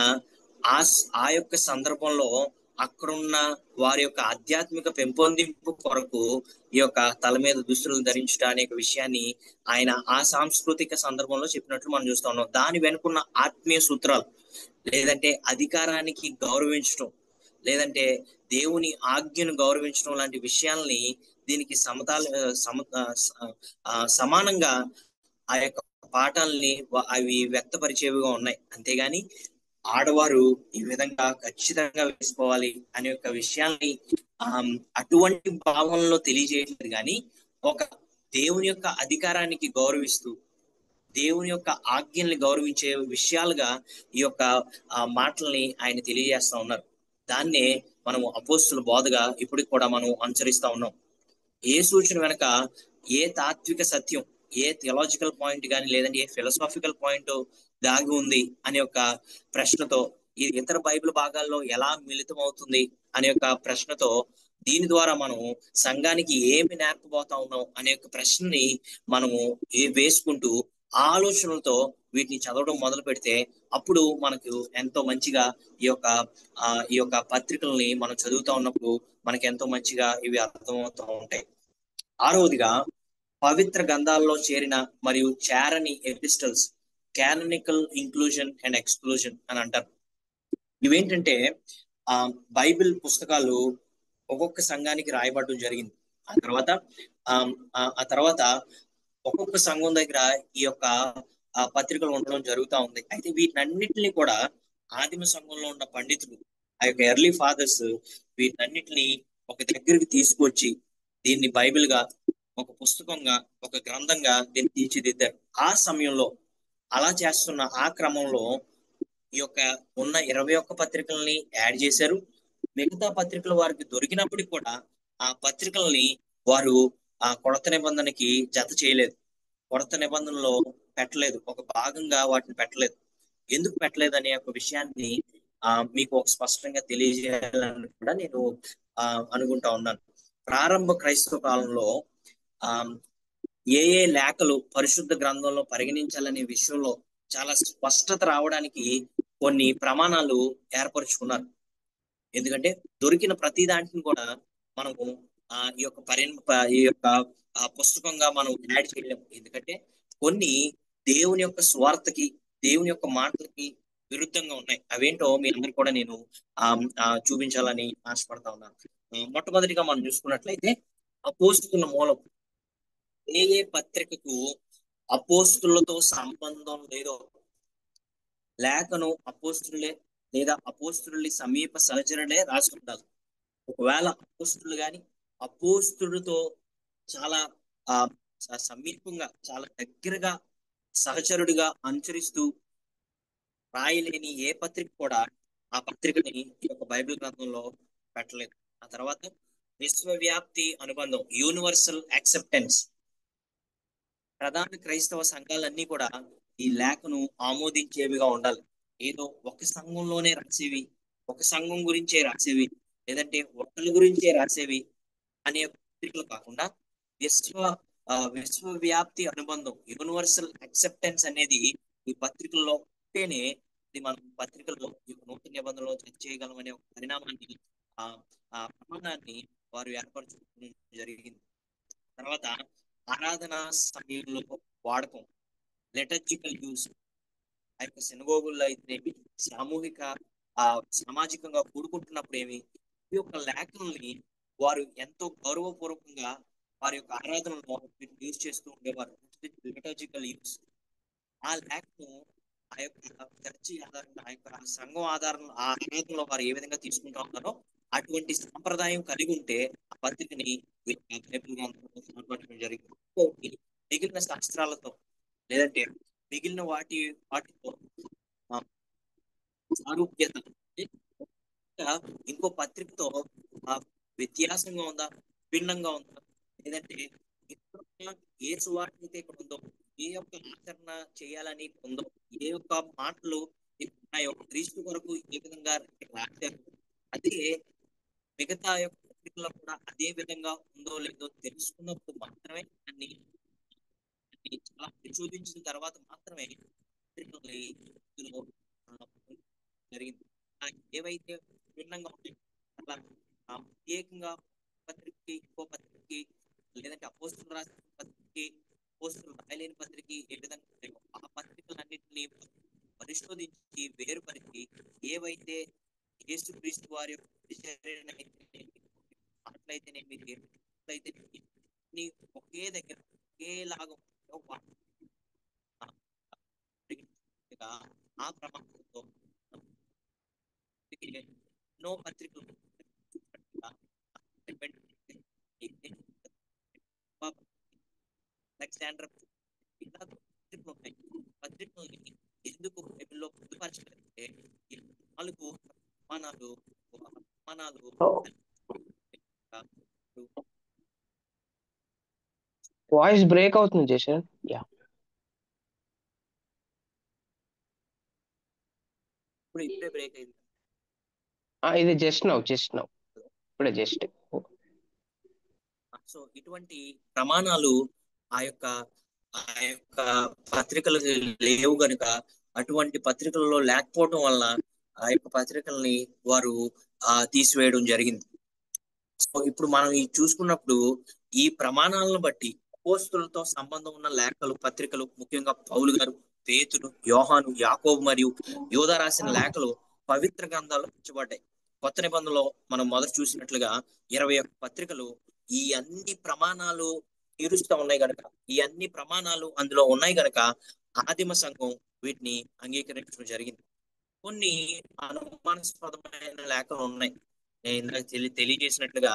ఆ యొక్క సందర్భంలో అక్కడున్న వారి యొక్క ఆధ్యాత్మిక పెంపొందింపు కొరకు ఈ యొక్క తల మీద దుస్తులను ధరించడం అనే విషయాన్ని ఆయన ఆ సాంస్కృతిక సందర్భంలో చెప్పినట్లు మనం చూస్తా ఉన్నాం. దాని వెనుకున్న ఆత్మీయ సూత్రాలు లేదంటే అధికారానికి గౌరవించడం, లేదంటే దేవుని ఆజ్ఞను గౌరవించడం లాంటి విషయాల్ని దీనికి సమానంగా ఆ యొక్క పాఠాలని అవి వ్యక్తపరిచేవిగా ఉన్నాయి. అంతేగాని ఆడవారు ఈ విధంగా ఖచ్చితంగా వేసుకోవాలి అనే యొక్క విషయాల్ని అటువంటి భావనలో తెలియజేయట్లేదు. కానీ ఒక దేవుని యొక్క అధికారానికి గౌరవిస్తూ, దేవుని యొక్క ఆజ్ఞల్ని గౌరవించే విషయాలుగా ఈ యొక్క మాటల్ని ఆయన తెలియజేస్తా ఉన్నారు. దాన్నే మనము అపోస్తుల బోధగా ఇప్పటికి కూడా మనం అనుసరిస్తా ఉన్నాం. ఏ సూచన వెనక ఏ తాత్విక సత్యం, ఏ థియలాజికల్ పాయింట్ కానీ లేదంటే ఏ ఫిలసాఫికల్ పాయింట్ దాగి ఉంది అనే ఒక ప్రశ్నతో, ఇది ఇతర బైబిల్ భాగాల్లో ఎలా మిళితం అవుతుంది అనే ఒక ప్రశ్నతో, దీని ద్వారా మనము సంఘానికి ఏమి నేర్పబోతా ఉన్నాం అనే ఒక ప్రశ్నని మనము వేసుకుంటూ ఆలోచనలతో వీటిని చదవడం మొదలు పెడితే అప్పుడు మనకు ఎంతో మంచిగా ఈ యొక్క పత్రికల్ని మనం చదువుతా ఉన్నప్పుడు మనకి ఎంతో మంచిగా ఇవి అర్థమవుతూ ఉంటాయి. ఆరవదిగా పవిత్ర గ్రంథాల్లో చేరిన మరియు చేరని epistles, canonical inclusion and exclusion అని అంటారు. ఇవేంటంటే బైబిల్ పుస్తకాలు ఒక్కొక్క సంఘానికి రాయబడడం జరిగింది. ఆ తర్వాత ఒక్కొక్క సంఘం దగ్గర ఈ యొక్క పత్రికలు ఉండడం జరుగుతూ ఉంది. అయితే వీటన్నిటిని కూడా ఆదిమ సంఘంలో ఉన్న పండితులు, ఆ యొక్క ఎర్లీ ఫాదర్స్ వీటన్నిటిని ఒక దగ్గరికి తీసుకొచ్చి దీన్ని బైబిల్ గా, ఒక పుస్తకంగా, ఒక గ్రంథంగా దీన్ని తీర్చిదిద్దారు. ఆ సమయంలో అలా చేస్తున్న ఆ క్రమంలో ఈ యొక్క ఉన్న 21 పత్రికల్ని యాడ్ చేశారు. మిగతా పత్రికలు వారికి దొరికినప్పటికీ కూడా ఆ పత్రికల్ని వారు ఆ కొత్త నిబంధనకి జత చేయలేదు, కొత్త నిబంధనలో పెట్టలేదు, ఒక భాగంగా వాటిని పెట్టలేదు. ఎందుకు పెట్టలేదు అనే ఒక విషయాన్ని మీకు ఒక స్పష్టంగా తెలియజేయాలని కూడా నేను అనుకుంటా ఉన్నాను. ప్రారంభ క్రైస్తవ కాలంలో ఆ ఏ లేఖలు పరిశుద్ధ గ్రంథంలో పరిగణించాలనే విషయంలో చాలా స్పష్టత రావడానికి కొన్ని ప్రమాణాలు ఏర్పరచుకున్నారు. ఎందుకంటే దొరికిన ప్రతి దాంట్ని కూడా మనము ఈ యొక్క పుస్తకంగా మనం యాడ్ చేయలేము. ఎందుకంటే కొన్ని దేవుని యొక్క స్వార్థకి, దేవుని యొక్క మాటలకి విరుద్ధంగా ఉన్నాయి. అవేంటో మీ అందరికి కూడా నేను చూపించాలని ఆశపడతా ఉన్నాను. మొట్టమొదటిగా మనం చూసుకున్నట్లయితే అపోస్తుల మూలం. ఏ పత్రికకు అపోస్తులతో సంబంధం లేదో, లేఖను అపోస్తులే లేదా అపోస్తుల సమీప సహచరులే రాసి ఉండాలి. ఒకవేళ అపోస్తులు గాని అపోస్తులతో చాలా సమీపంగా, చాలా దగ్గరగా సహచరుడిగా అనుసరిస్తూ రాయలేని ఏ పత్రిక కూడా ఆ పత్రికని ఈ యొక్క బైబిల్ గ్రంథంలో పెట్టలేదు. ఆ తర్వాత విశ్వవ్యాప్తి అనుబంధం, యూనివర్సల్ యాక్సెప్టెన్స్. ప్రధాన క్రైస్తవ సంఘాలన్నీ కూడా ఈ లేఖను ఆమోదించేవిగా ఉండాలి. ఏదో ఒక సంఘంలోనే రాసేవి, ఒక సంఘం గురించే రాసేవి, లేదంటే ఒకరి గురించే రాసేవి అనే పత్రికలు కాకుండా విశ్వవ్యాప్తి అనుబంధం, యూనివర్సల్ యాక్సెప్టెన్స్ అనేది ఈ పత్రికల్లో ఉంటేనే ఇది మనం పత్రికల్లో నూతన నిబంధనలో చేయగలం అనే ఒక పరిణామాన్ని, ప్రమాణాన్ని వారు ఏర్పరచుకోవడం జరిగింది. తర్వాత ఆరాధన సమయంలో వాడకం, లిటర్జికల్ యూస్. ఆ యొక్క సినగోగుల్లో అయితేనేమి, సామాజికంగా కూడుకుంటున్నప్పుడు ఏమి, ఈ యొక్క లేఖల్ని వారు ఎంతో గౌరవపూర్వకంగా వారి యొక్క ఆరాధనలో యూజ్ చేస్తూ ఉండేవారు. Liturgical use. ఆ లేఖను ఆ యొక్క చర్చి ఆధారంగా, ఆ యొక్క సంఘం ఆధారంగా ఆ ఆరాధనలో వారు ఏ విధంగా తీసుకుంటా ఉన్నారో అటువంటి సంప్రదాయం కలిగి ఉంటే ఆ పత్రికని జరిగింది. మిగిలిన శాస్త్రాలతో లేదంటే మిగిలిన వాటితో సారూప్యత, ఇంకో పత్రికతో వ్యత్యాసంగా ఉందా, భిన్నంగా ఉందా, లేదంటే ఏ సువార్త ఇక్కడ ఉందో, ఏ యొక్క ఆచరణ చేయాలని ఉందో, ఏ యొక్క మాటలు ఉన్నాయో, క్రీస్తు కొరకు ఏ విధంగా రాశారు, అదే మిగతా యొక్క పత్రికల్లో కూడా అదే విధంగా ఉందో లేదో తెలుసుకున్నప్పుడు మాత్రమే దాన్ని చాలా పరిశోధించిన తర్వాత మాత్రమే జరిగింది. ఏవైతే భిన్నంగా ఉంటాయి అలా ప్రత్యేకంగా పత్రికకి, ఇంకో పత్రికకి, లేదంటే అపోస్తులు రాసిన పత్రికకి, అపోస్తులు రాయలేని పత్రికకి ఏ విధంగా ఉంటాయో ఆ పత్రికలన్నింటినీ పరిశోధించి వేరుపరిచి ఏవైతే యేసుక్రీస్తు వారి మాటలైతేనేమి, ఒకే దగ్గర ఒకేలాగా ఆ ప్రమాణంతో ఎన్నో పత్రికలు అలెగ్జాండర్ పత్రికల్ని ఎందుకు బైబిల్లో పొందుపరచలేదంటే ఈ 4 ప్రమాణాలు వాయిస్ బ్రేక్ అవుతుంది జేషన్. యా, ఇప్పుడే బ్రేక్ అయింది. ఇది జస్ట్ నౌ ఇప్పుడే జస్ట్. సో ఇటువంటి ప్రమాణాలు ఆ యొక్క పత్రికలకు లేవు గనుక, అటువంటి పత్రికలలో లేకపోవడం వల్ల ఆ యొక్క పత్రికల్ని వారు తీసివేయడం జరిగింది. సో ఇప్పుడు మనం చూసుకున్నప్పుడు ఈ ప్రమాణాలను బట్టి అపోస్తులతో సంబంధం ఉన్న లేఖలు, పత్రికలు, ముఖ్యంగా పౌలు గారు, పేతురు, యోహాను, యాకోబు మరియు యోధా రాసిన లేఖలు పవిత్ర గ్రంథాలు ఉంచబడ్డాయి. కొత్త నిబంధనలో మనం మొదట చూసినట్లుగా 21 పత్రికలు ఈ అన్ని ప్రమాణాలు తీరుస్తూ ఉన్నాయి గనక, ఈ అన్ని ప్రమాణాలు అందులో ఉన్నాయి గనక ఆదిమ సంఘం వీటిని అంగీకరించడం జరిగింది. కొన్ని అనుమానాస్పదమైన లేఖలు ఉన్నాయి. నేను ఇందాక తెలియజేసినట్లుగా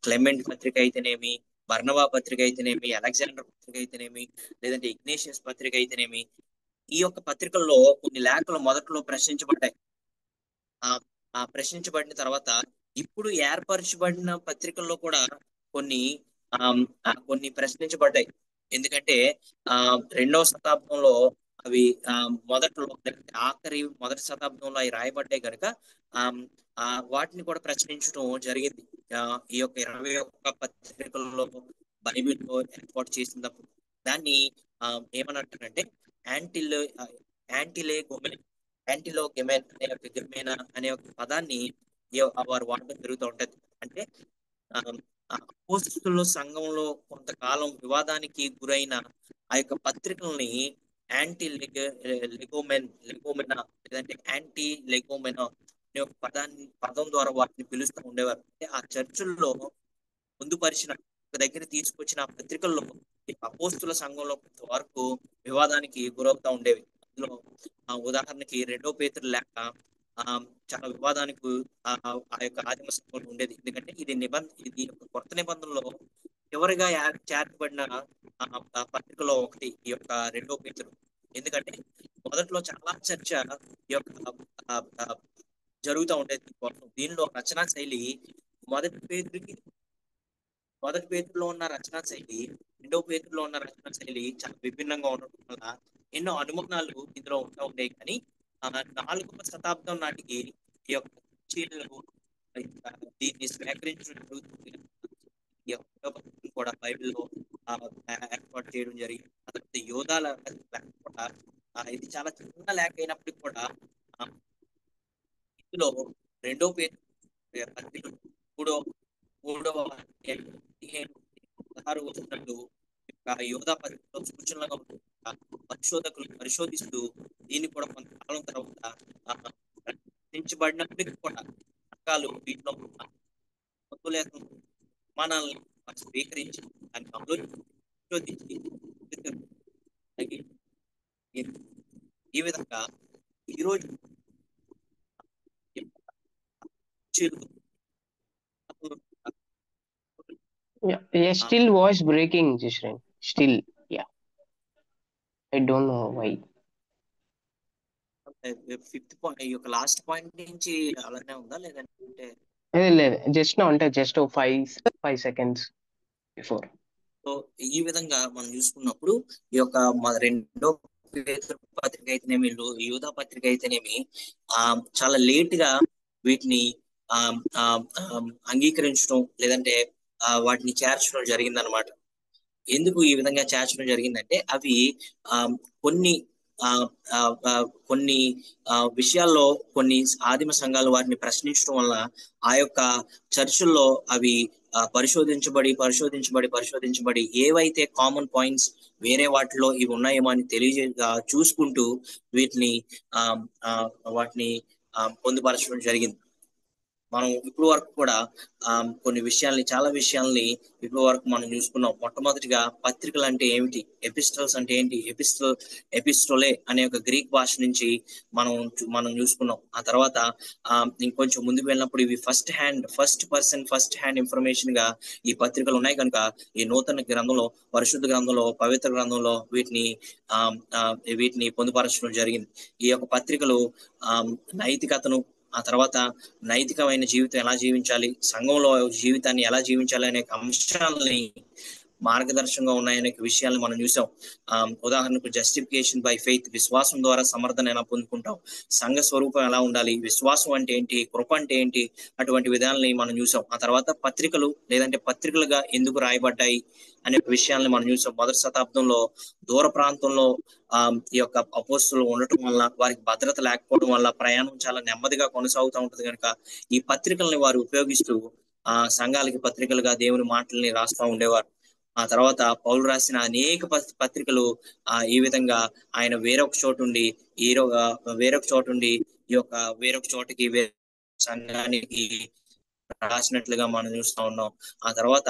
క్లెమెంట్ పత్రిక అయితేనేమి, బర్నబా పత్రిక అయితేనేమి, అలెగ్జాండర్ పత్రిక అయితేనేమి, లేదంటే ఇగ్నేషియస్ పత్రిక అయితేనేమి, ఈ యొక్క పత్రికల్లో కొన్ని లేఖలు మొదట్లో ప్రశ్నించబడ్డాయి. ప్రశ్నించబడిన తర్వాత ఇప్పుడు ఏర్పరచబడిన పత్రికల్లో కూడా కొన్ని ప్రశ్నించబడ్డాయి. ఎందుకంటే 2వ శతాబ్దంలో అవి మొదట్లో లేకపోతే మొదటి శతాబ్దంలో అవి రాయబడ్డాయి కనుక వాటిని కూడా ప్రచురించడం జరిగింది. ఈ యొక్క 21 పత్రికల్లో బైబిల్లో ఏర్పాటు చేసినప్పుడు దాన్ని ఏమనంటారంటే యాంటిల్ యాంటిలేగోమెన్ యాంటిలోగెమెన్ అనే ఒక గెమెన అనే ఒక పదాన్ని వారు వాడడం జరుగుతూ ఉంటది. అంటే అపోస్తుల సంఘంలో కొంతకాలం వివాదానికి గురైన ఆ యొక్క పత్రికల్ని యాంటీ లెగోమెనా లేదంటే యాంటీ లెగోమెనా అనే ఒక పదం ద్వారా వాటిని పిలుస్తూ ఉండేవారు. అంటే ఆ చర్చిల్లో పొందుపరిచిన ఒక దగ్గర తీసుకొచ్చిన ఆ పత్రికల్లో ఈ అపోస్తుల సంఘంలో కొంతవరకు వివాదానికి గురవుతా ఉండేవి. అందులో ఉదాహరణకి 2 పేతురు లేఖ చాలా వివాదానికి ఆ యొక్క ఆదిమ సంఘంలో ఉండేది. ఎందుకంటే ఇది యొక్క కొత్త నిబంధనలో చివరిగా చేర్చబడిన పత్రికలో ఒకటి ఈ యొక్క 2 పేతురు. ఎందుకంటే మొదట్లో చాలా చర్చ ఈ యొక్క జరుగుతూ ఉండేది. దీనిలో రచనా శైలి మొదటి పేతురులో ఉన్న రచనా శైలి 2 పేతురులో ఉన్న రచనా శైలి చాలా విభిన్నంగా ఉండటం వల్ల ఎన్నో అనుమానాలు ఇందులో ఉంటా ఉండేవి. కానీ 4వ శతాబ్దం నాటికి ఈ యొక్క చర్చీలు దీన్ని స్వీకరించడం జరుగుతుంది. ఈ యొక్క కూడా బైబిల్లో ఏర్పాటు చేయడం జరిగింది. అదే యోధాల కూడా ఇది చాలా చిన్న లేఖ అయినప్పటికీ కూడా ఇందులో 2 పేతురు మూడవ 16 వచనాలు యోధా పత్రికలో సూచనలుగా పరిశోధకులు పరిశోధిస్తూ దీన్ని కూడా కొంతకాలం తర్వాత రచించబడినప్పటికీ కూడా రకాలు వీటిలో ప్రమాణాలను స్వీకరించి దాన్ని పరిశోధించి ఈ విధంగా ఈరోజు Yeah, still voice breaking, Jishrin. Still, yeah. I don't know why. 5th point ఈ యొక్క లాస్ట్ పాయింట్ నుంచి అలానే ఉందా లేదంటే జస్ట్ నో అంటే జస్ట్ 5 సెకండ్స్ బిఫోర్. సో ఈ విధంగా మనం చూసుకున్నప్పుడు ఈ యొక్క 2వ పేతురు పత్రిక అయితేనేమి యూదా పత్రిక అయితేనేమి చాలా లేట్ గా వీటిని అంగీకరించడం లేదంటే వాటిని చేర్చడం జరిగిందనమాట. ఎందుకు ఈ విధంగా చేర్చడం జరిగిందంటే అవి కొన్ని విషయాల్లో కొన్ని ఆదిమ సంఘాలు వాటిని ప్రశ్నించడం వల్ల ఆ యొక్క చర్చిల్లో అవి పరిశోధించబడి ఏవైతే కామన్ పాయింట్స్ వేరే వాటిలో ఇవి ఉన్నాయేమో అని చూసుకుంటూ వాటిని పొందుపరచడం జరిగింది. మనం ఇప్పుడు వరకు కూడా చాలా విషయాల్ని ఇప్పుడు వరకు మనం చూసుకున్నాం. మొట్టమొదటిగా పత్రికలు అంటే ఏమిటి, ఎపిస్టల్స్ అంటే ఏంటి, ఎపిస్టోలే అనే ఒక గ్రీక్ భాష నుంచి మనం చూసుకున్నాం. ఆ తర్వాత ఇంకొంచెం ముందుకు వెళ్ళినప్పుడు ఇవి ఫస్ట్ హ్యాండ్ ఇన్ఫర్మేషన్ గా ఈ పత్రికలు ఉన్నాయి కనుక ఈ నూతన గ్రంథంలో, పరిశుద్ధ గ్రంథంలో, పవిత్ర గ్రంథంలో వీటిని పొందుపరచడం జరిగింది. ఈ యొక్క పత్రికలు నైతికతను, ఆ తర్వాత నైతికమైన జీవితం ఎలా జీవించాలి, సంఘంలో జీవితాన్ని ఎలా జీవించాలి అనే అంశాలని మార్గదర్శకంగా ఉన్నాయనే విషయాలను మనం చూసాం. ఉదాహరణకు జస్టిఫికేషన్ బై ఫెయిత్, విశ్వాసం ద్వారా సమర్థన ఎలా పొందుకుంటాం, సంఘ స్వరూపం ఎలా ఉండాలి, విశ్వాసం అంటే ఏంటి, కృప అంటే ఏంటి, అటువంటి విధానాలని మనం చూసాం. ఆ తర్వాత పత్రికలు లేదంటే పత్రికలుగా ఎందుకు రాయబడ్డాయి అనే విషయాలను మనం చూసాం. మొదటి శతాబ్దంలో దూర ప్రాంతంలో ఈ యొక్క అపోస్తులు ఉండటం వల్ల, వారికి భద్రత లేకపోవడం వల్ల ప్రయాణం చాలా నెమ్మదిగా కొనసాగుతూ ఉంటుంది కనుక ఈ పత్రికల్ని వారు ఉపయోగిస్తూ సంఘాలకి పత్రికలుగా దేవుని మాటల్ని రాస్తూ ఉండేవారు. ఆ తర్వాత పౌలు రాసిన అనేక పత్రికలు ఈ విధంగా ఆయన వేరొక చోటుండి ఈ యొక్క వేరొక చోటికి సంఘానికి రాసినట్లుగా మనం చూస్తూ ఉన్నాం. ఆ తర్వాత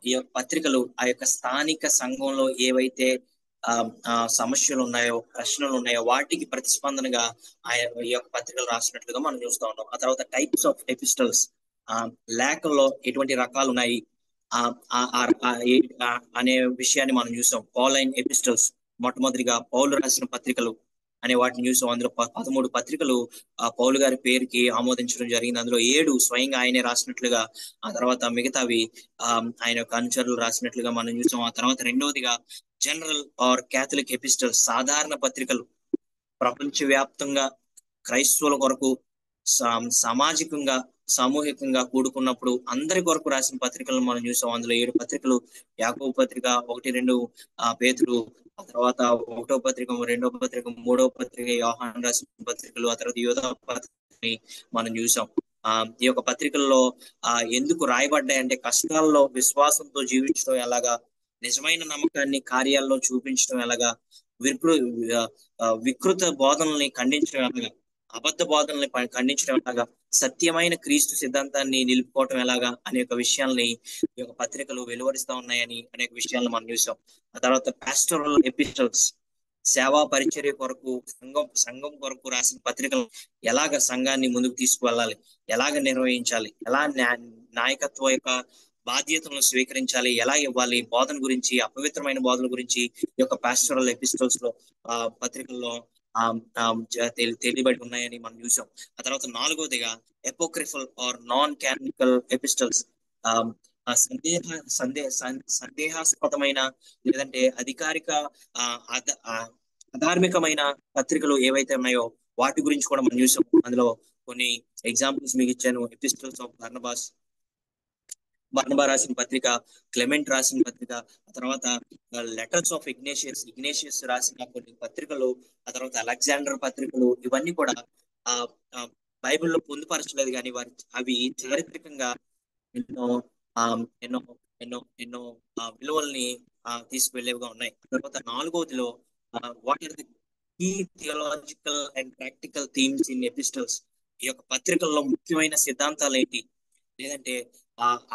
ఈ యొక్క పత్రికలు ఆ యొక్క స్థానిక సంఘంలో ఏవైతే సమస్యలు ఉన్నాయో, ప్రశ్నలు ఉన్నాయో వాటికి ప్రతిస్పందనగా ఈ యొక్క పత్రికలు రాసినట్లుగా మనం చూస్తూ ఉన్నాం. ఆ తర్వాత టైప్స్ ఆఫ్ ఎపిస్టల్స్, లేఖల్లో ఎటువంటి రకాలు ఉన్నాయి అనే విషయాన్ని మనం చూసాం. పౌలైన్ ఎపిస్టల్స్, మొట్టమొదటిగా పౌలు రాసిన పత్రికలు అనే వాటిని చూసాం. అందులో 13 పత్రికలు పౌలు గారి పేరుకి ఆమోదించడం జరిగింది. అందులో 7 స్వయంగా ఆయనే రాసినట్లుగా, ఆ తర్వాత మిగతావి ఆయన యొక్క అనుచరులు రాసినట్లుగా మనం చూసాం. ఆ తర్వాత రెండవదిగా జనరల్ ఆర్ క్యాథలిక్ ఎపిస్టల్స్, సాధారణ పత్రికలు ప్రపంచవ్యాప్తంగా క్రైస్తవుల కొరకు సామాజికంగా సామూహికంగా కూడుకున్నప్పుడు అందరి కొరకు రాసిన పత్రికలను మనం చూసాం. అందులో 7 పత్రికలు, యాకోబు పత్రిక 1, 2 పేతురు, ఆ తర్వాత 1వ పత్రిక, 2వ పత్రిక, 3వ పత్రిక, యోహాను రాసిన పత్రికలు, ఆ తర్వాత యోధా పత్రికని మనం చూసాం. ఈ యొక్క పత్రికల్లో ఎందుకు రాయబడ్డాయి అంటే కష్టాల్లో విశ్వాసంతో జీవించడం ఎలాగా, నిజమైన నమ్మకాన్ని కార్యాల్లో చూపించడం ఎలాగా, వికృత బోధనల్ని ఖండించడం ఎలాగా, అబద్ధ బోధనల్ని ఖండించడం ఎలాగా, సత్యమైన క్రీస్తు సిద్ధాంతాన్ని నిలుపుకోవటం ఎలాగా అనేక విషయాల్ని ఈ యొక్క పత్రికలు వెలువరిస్తా ఉన్నాయని అనేక విషయాలను మనం చూసాం. ఆ తర్వాత పాస్టరల్ ఎపిస్టల్స్, సేవా పరిచర్య కొరకు సంఘం కొరకు రాసిన పత్రికలు ఎలాగ సంఘాన్ని ముందుకు తీసుకువెళ్ళాలి, ఎలాగ నిర్వహించాలి, ఎలా నాయకత్వం యొక్క బాధ్యతలను స్వీకరించాలి, ఎలా ఇవ్వాలి, బోధన గురించి, అపవిత్రమైన బోధన గురించి ఈ యొక్క పాస్టరల్ ఎపిస్టల్స్ లో పత్రికల్లో తెలియబడి ఉన్నాయని మనం చూసాం. ఆ తర్వాత 4వదిగా ఎపోక్రిఫల్ ఆర్ నాన్ క్యానికల్ ఎపిస్టల్స్, సందేహాస్పదమైన లేదంటే అధికారిక అధార్మికమైన పత్రికలు ఏవైతే ఉన్నాయో వాటి గురించి కూడా మనం చూసాం. అందులో కొన్ని ఎగ్జాంపుల్స్ మీకు ఇచ్చాను. ఎపిస్టల్స్ ఆఫ్ బర్నబా రాసిన పత్రిక, క్లెమెంట్ రాసిన పత్రిక, ఆ తర్వాత లెటర్స్ ఆఫ్ ఇగ్నేషియస్ రాసిన కొన్ని పత్రికలు, ఆ తర్వాత అలెగ్జాండర్ పత్రికలు, ఇవన్నీ కూడా బైబిల్లో పొందుపరచలేదు కానీ అవి చారిత్రకంగా ఎన్నో ఎన్నో ఎన్నో ఎన్నో విలువల్ని తీసుకువెళ్ళేవిగా ఉన్నాయి. తర్వాత 4వదిలో what are the key theological and practical themes in epistles, ఈ యొక్క పత్రికల్లో ముఖ్యమైన సిద్ధాంతాలు ఏంటి, లేదంటే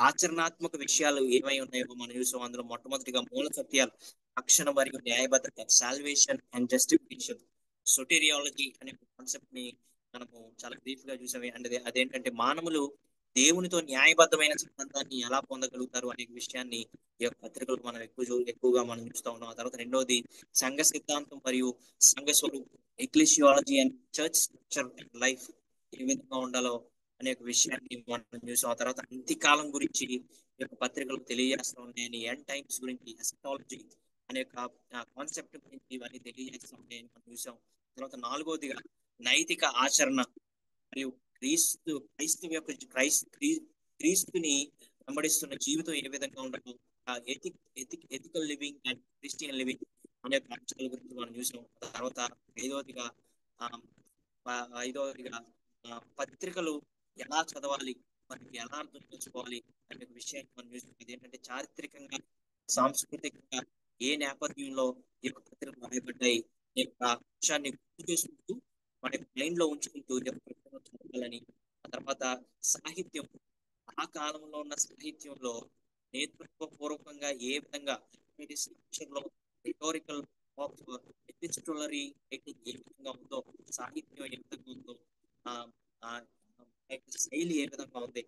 ఆచరణాత్మక విషయాలు ఏమై ఉన్నాయో మనం చూసాం. అందులో మొట్టమొదటిగా మూల సత్యాలు, రక్షణ మరియు న్యాయబద్ధత, సాల్వేషన్ అండ్ జస్టిఫికేషన్, సొటేరియాలజీ అనే కాన్సెప్ట్ ని మనము చాలా బ్రీఫ్ గా చూసాం. అంటే అదేంటంటే మానవులు దేవునితో న్యాయబద్ధమైన సంబంధాన్ని ఎలా పొందగలుగుతారు అనే విషయాన్ని ఈ యొక్క పత్రికలు మనం ఎక్కువగా మనం చూస్తా ఉన్నాం. ఆ తర్వాత 2వది సంఘ సిద్ధాంతం మరియు సంఘ స్వరూపం, ecclesiology and church structure and life ఏ విధంగా ఉండాలో అనే విషయాన్ని మనం చూసాం. ఆ తర్వాత అంత్యకాలం గురించి ఈ యొక్క పత్రికలు తెలియజేస్తూ ఉన్నాయని, ఎండ్ టైమ్స్ గురించి, ఎస్కాలజీ అనే కాన్సెప్ట్ గురించి ఇవన్నీ తెలియజేస్తూ ఉన్నాయని మనం చూసాం. తర్వాత 4వదిగా నైతిక ఆచరణ మరియు క్రీస్తుని వెంబడిస్తున్న జీవితం ఏ విధంగా ఉండదు, ethical living and Christian living అనే అంశాల గురించి మనం చూసాం. తర్వాత 5వదిగా పత్రికలు ఎలా చదవాలి, మనకి ఎలా అర్థం చేసుకోవాలి అనే విషయాన్ని మనం చూసాం. ఇదేంటంటే చారిత్రకంగా, సాంస్కృతికంగా ఏ నేపథ్యంలో ఈ యొక్క పత్రికలు రాయబడ్డాయి అనే అంశాన్ని గుర్తు చేసుకుంటూ మన మైండ్ లో ఉంచుకుంటూ చదవాలని. ఆ తర్వాత సాహిత్యం, ఆ కాలంలో ఉన్న సాహిత్యంలో నేతృత్వపూర్వకంగా ఏ విధంగా రిటోరికల్ ఎపిస్టోలరీ ఏ విధంగా ఉందో, సాహిత్యం ఏ విధంగా ఉందో, శైలి ఏ విధంగా ఉంది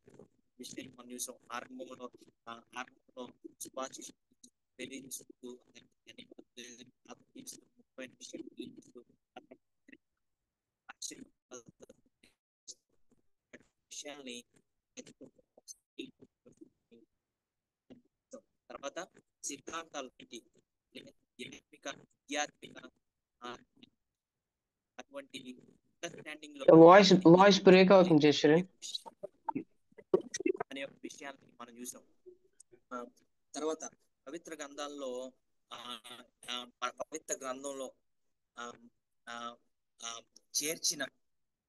విషయం మనం చూసాం. ఆరంభంలో సుభాషిస్తూ తెలియజేస్తూ విషయాల్ని తర్వాత సిద్ధాంతాలు ఏంటి, ఆధ్యాత్మిక అటువంటి అండర్స్టాండింగ్ లో వాయిస్ బ్రేక్ అవుతుంది జశ్వరన్ అనే ఒక విషయాన్ని మనం చూసాం. తర్వాత పవిత్ర గ్రంథాల్లో పవిత్ర గ్రంథంలో చేర్చిన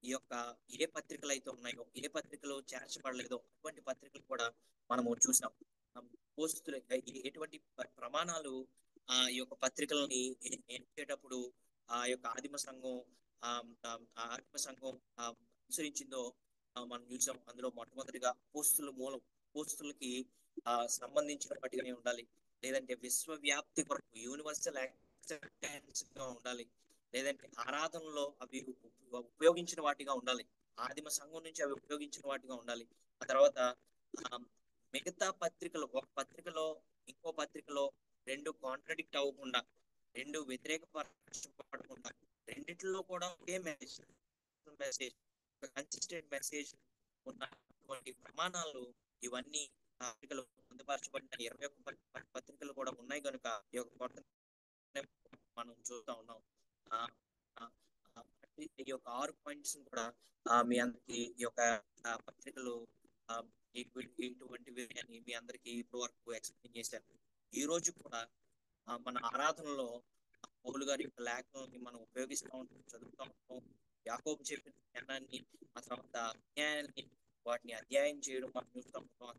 ఈ యొక్క ఏ పత్రికలు అయితే ఉన్నాయో, ఏ పత్రికలు చేర్చబడలేదో అటువంటి పత్రికలు కూడా మనము చూసాం. పోస్టులు ఎటువంటి ప్రమాణాలు ఈ యొక్క పత్రికలని ఎంచేటప్పుడు ఆ యొక్క ఆదిమ సంఘం అనుసరించిందో మనం చూసాం. అందులో మొట్టమొదటిగా పోస్టులకి సంబంధించిన వాటిగానే ఉండాలి, లేదంటే విశ్వవ్యాప్తి కొరకు యూనివర్సల్ యాక్సెప్టెన్స్ గా ఉండాలి, లేదంటే ఆరాధనలో అవి ఉపయోగించిన వాటిగా ఉండాలి, ఆదిమ సంఘం నుంచి అవి ఉపయోగించిన వాటిగా ఉండాలి. ఆ తర్వాత మిగతా పత్రికలు, ఒక పత్రికలో ఇంకో పత్రికలో రెండు కాంట్రడిక్ట్ అవ్వకుండా, రెండు వ్యతిరేకపరచబడకుండా, రెండిట్లో కూడా ఒకే మెసేజ్ కన్సిస్టెంట్ మెసేజ్ ఉన్నటువంటి ప్రమాణాలు ఇవన్నీ పత్రికలు పొందుపరచబడిన 21 పత్రికలు కూడా ఉన్నాయి కనుక ఈ యొక్క మనం చూస్తా ఉన్నాం. ఆ, ఆ, ఆ, ఈ యొక్క 6 పాయింట్స్ కూడా మీ అందరికి ఈ యొక్క పత్రికలు ఆ, ఇటువంటివి అని మీ అందరికి ఇప్పటి వరకు ఎక్స్ప్లెయిన్ చేశారు. ఈ రోజు కూడా మన ఆరాధనలో పౌలు గారి యొక్క లేఖనాన్ని మనం ఉపయోగిస్తూ ఉంటాం, చదువుతూ ఉంటాం. యాకోబు చెప్పిన జ్ఞానాన్ని, ఆ తర్వాత అధ్యాయాన్ని, వాటిని అధ్యాయం చేయడం మనం చూస్తూ ఉంటాం. ఆ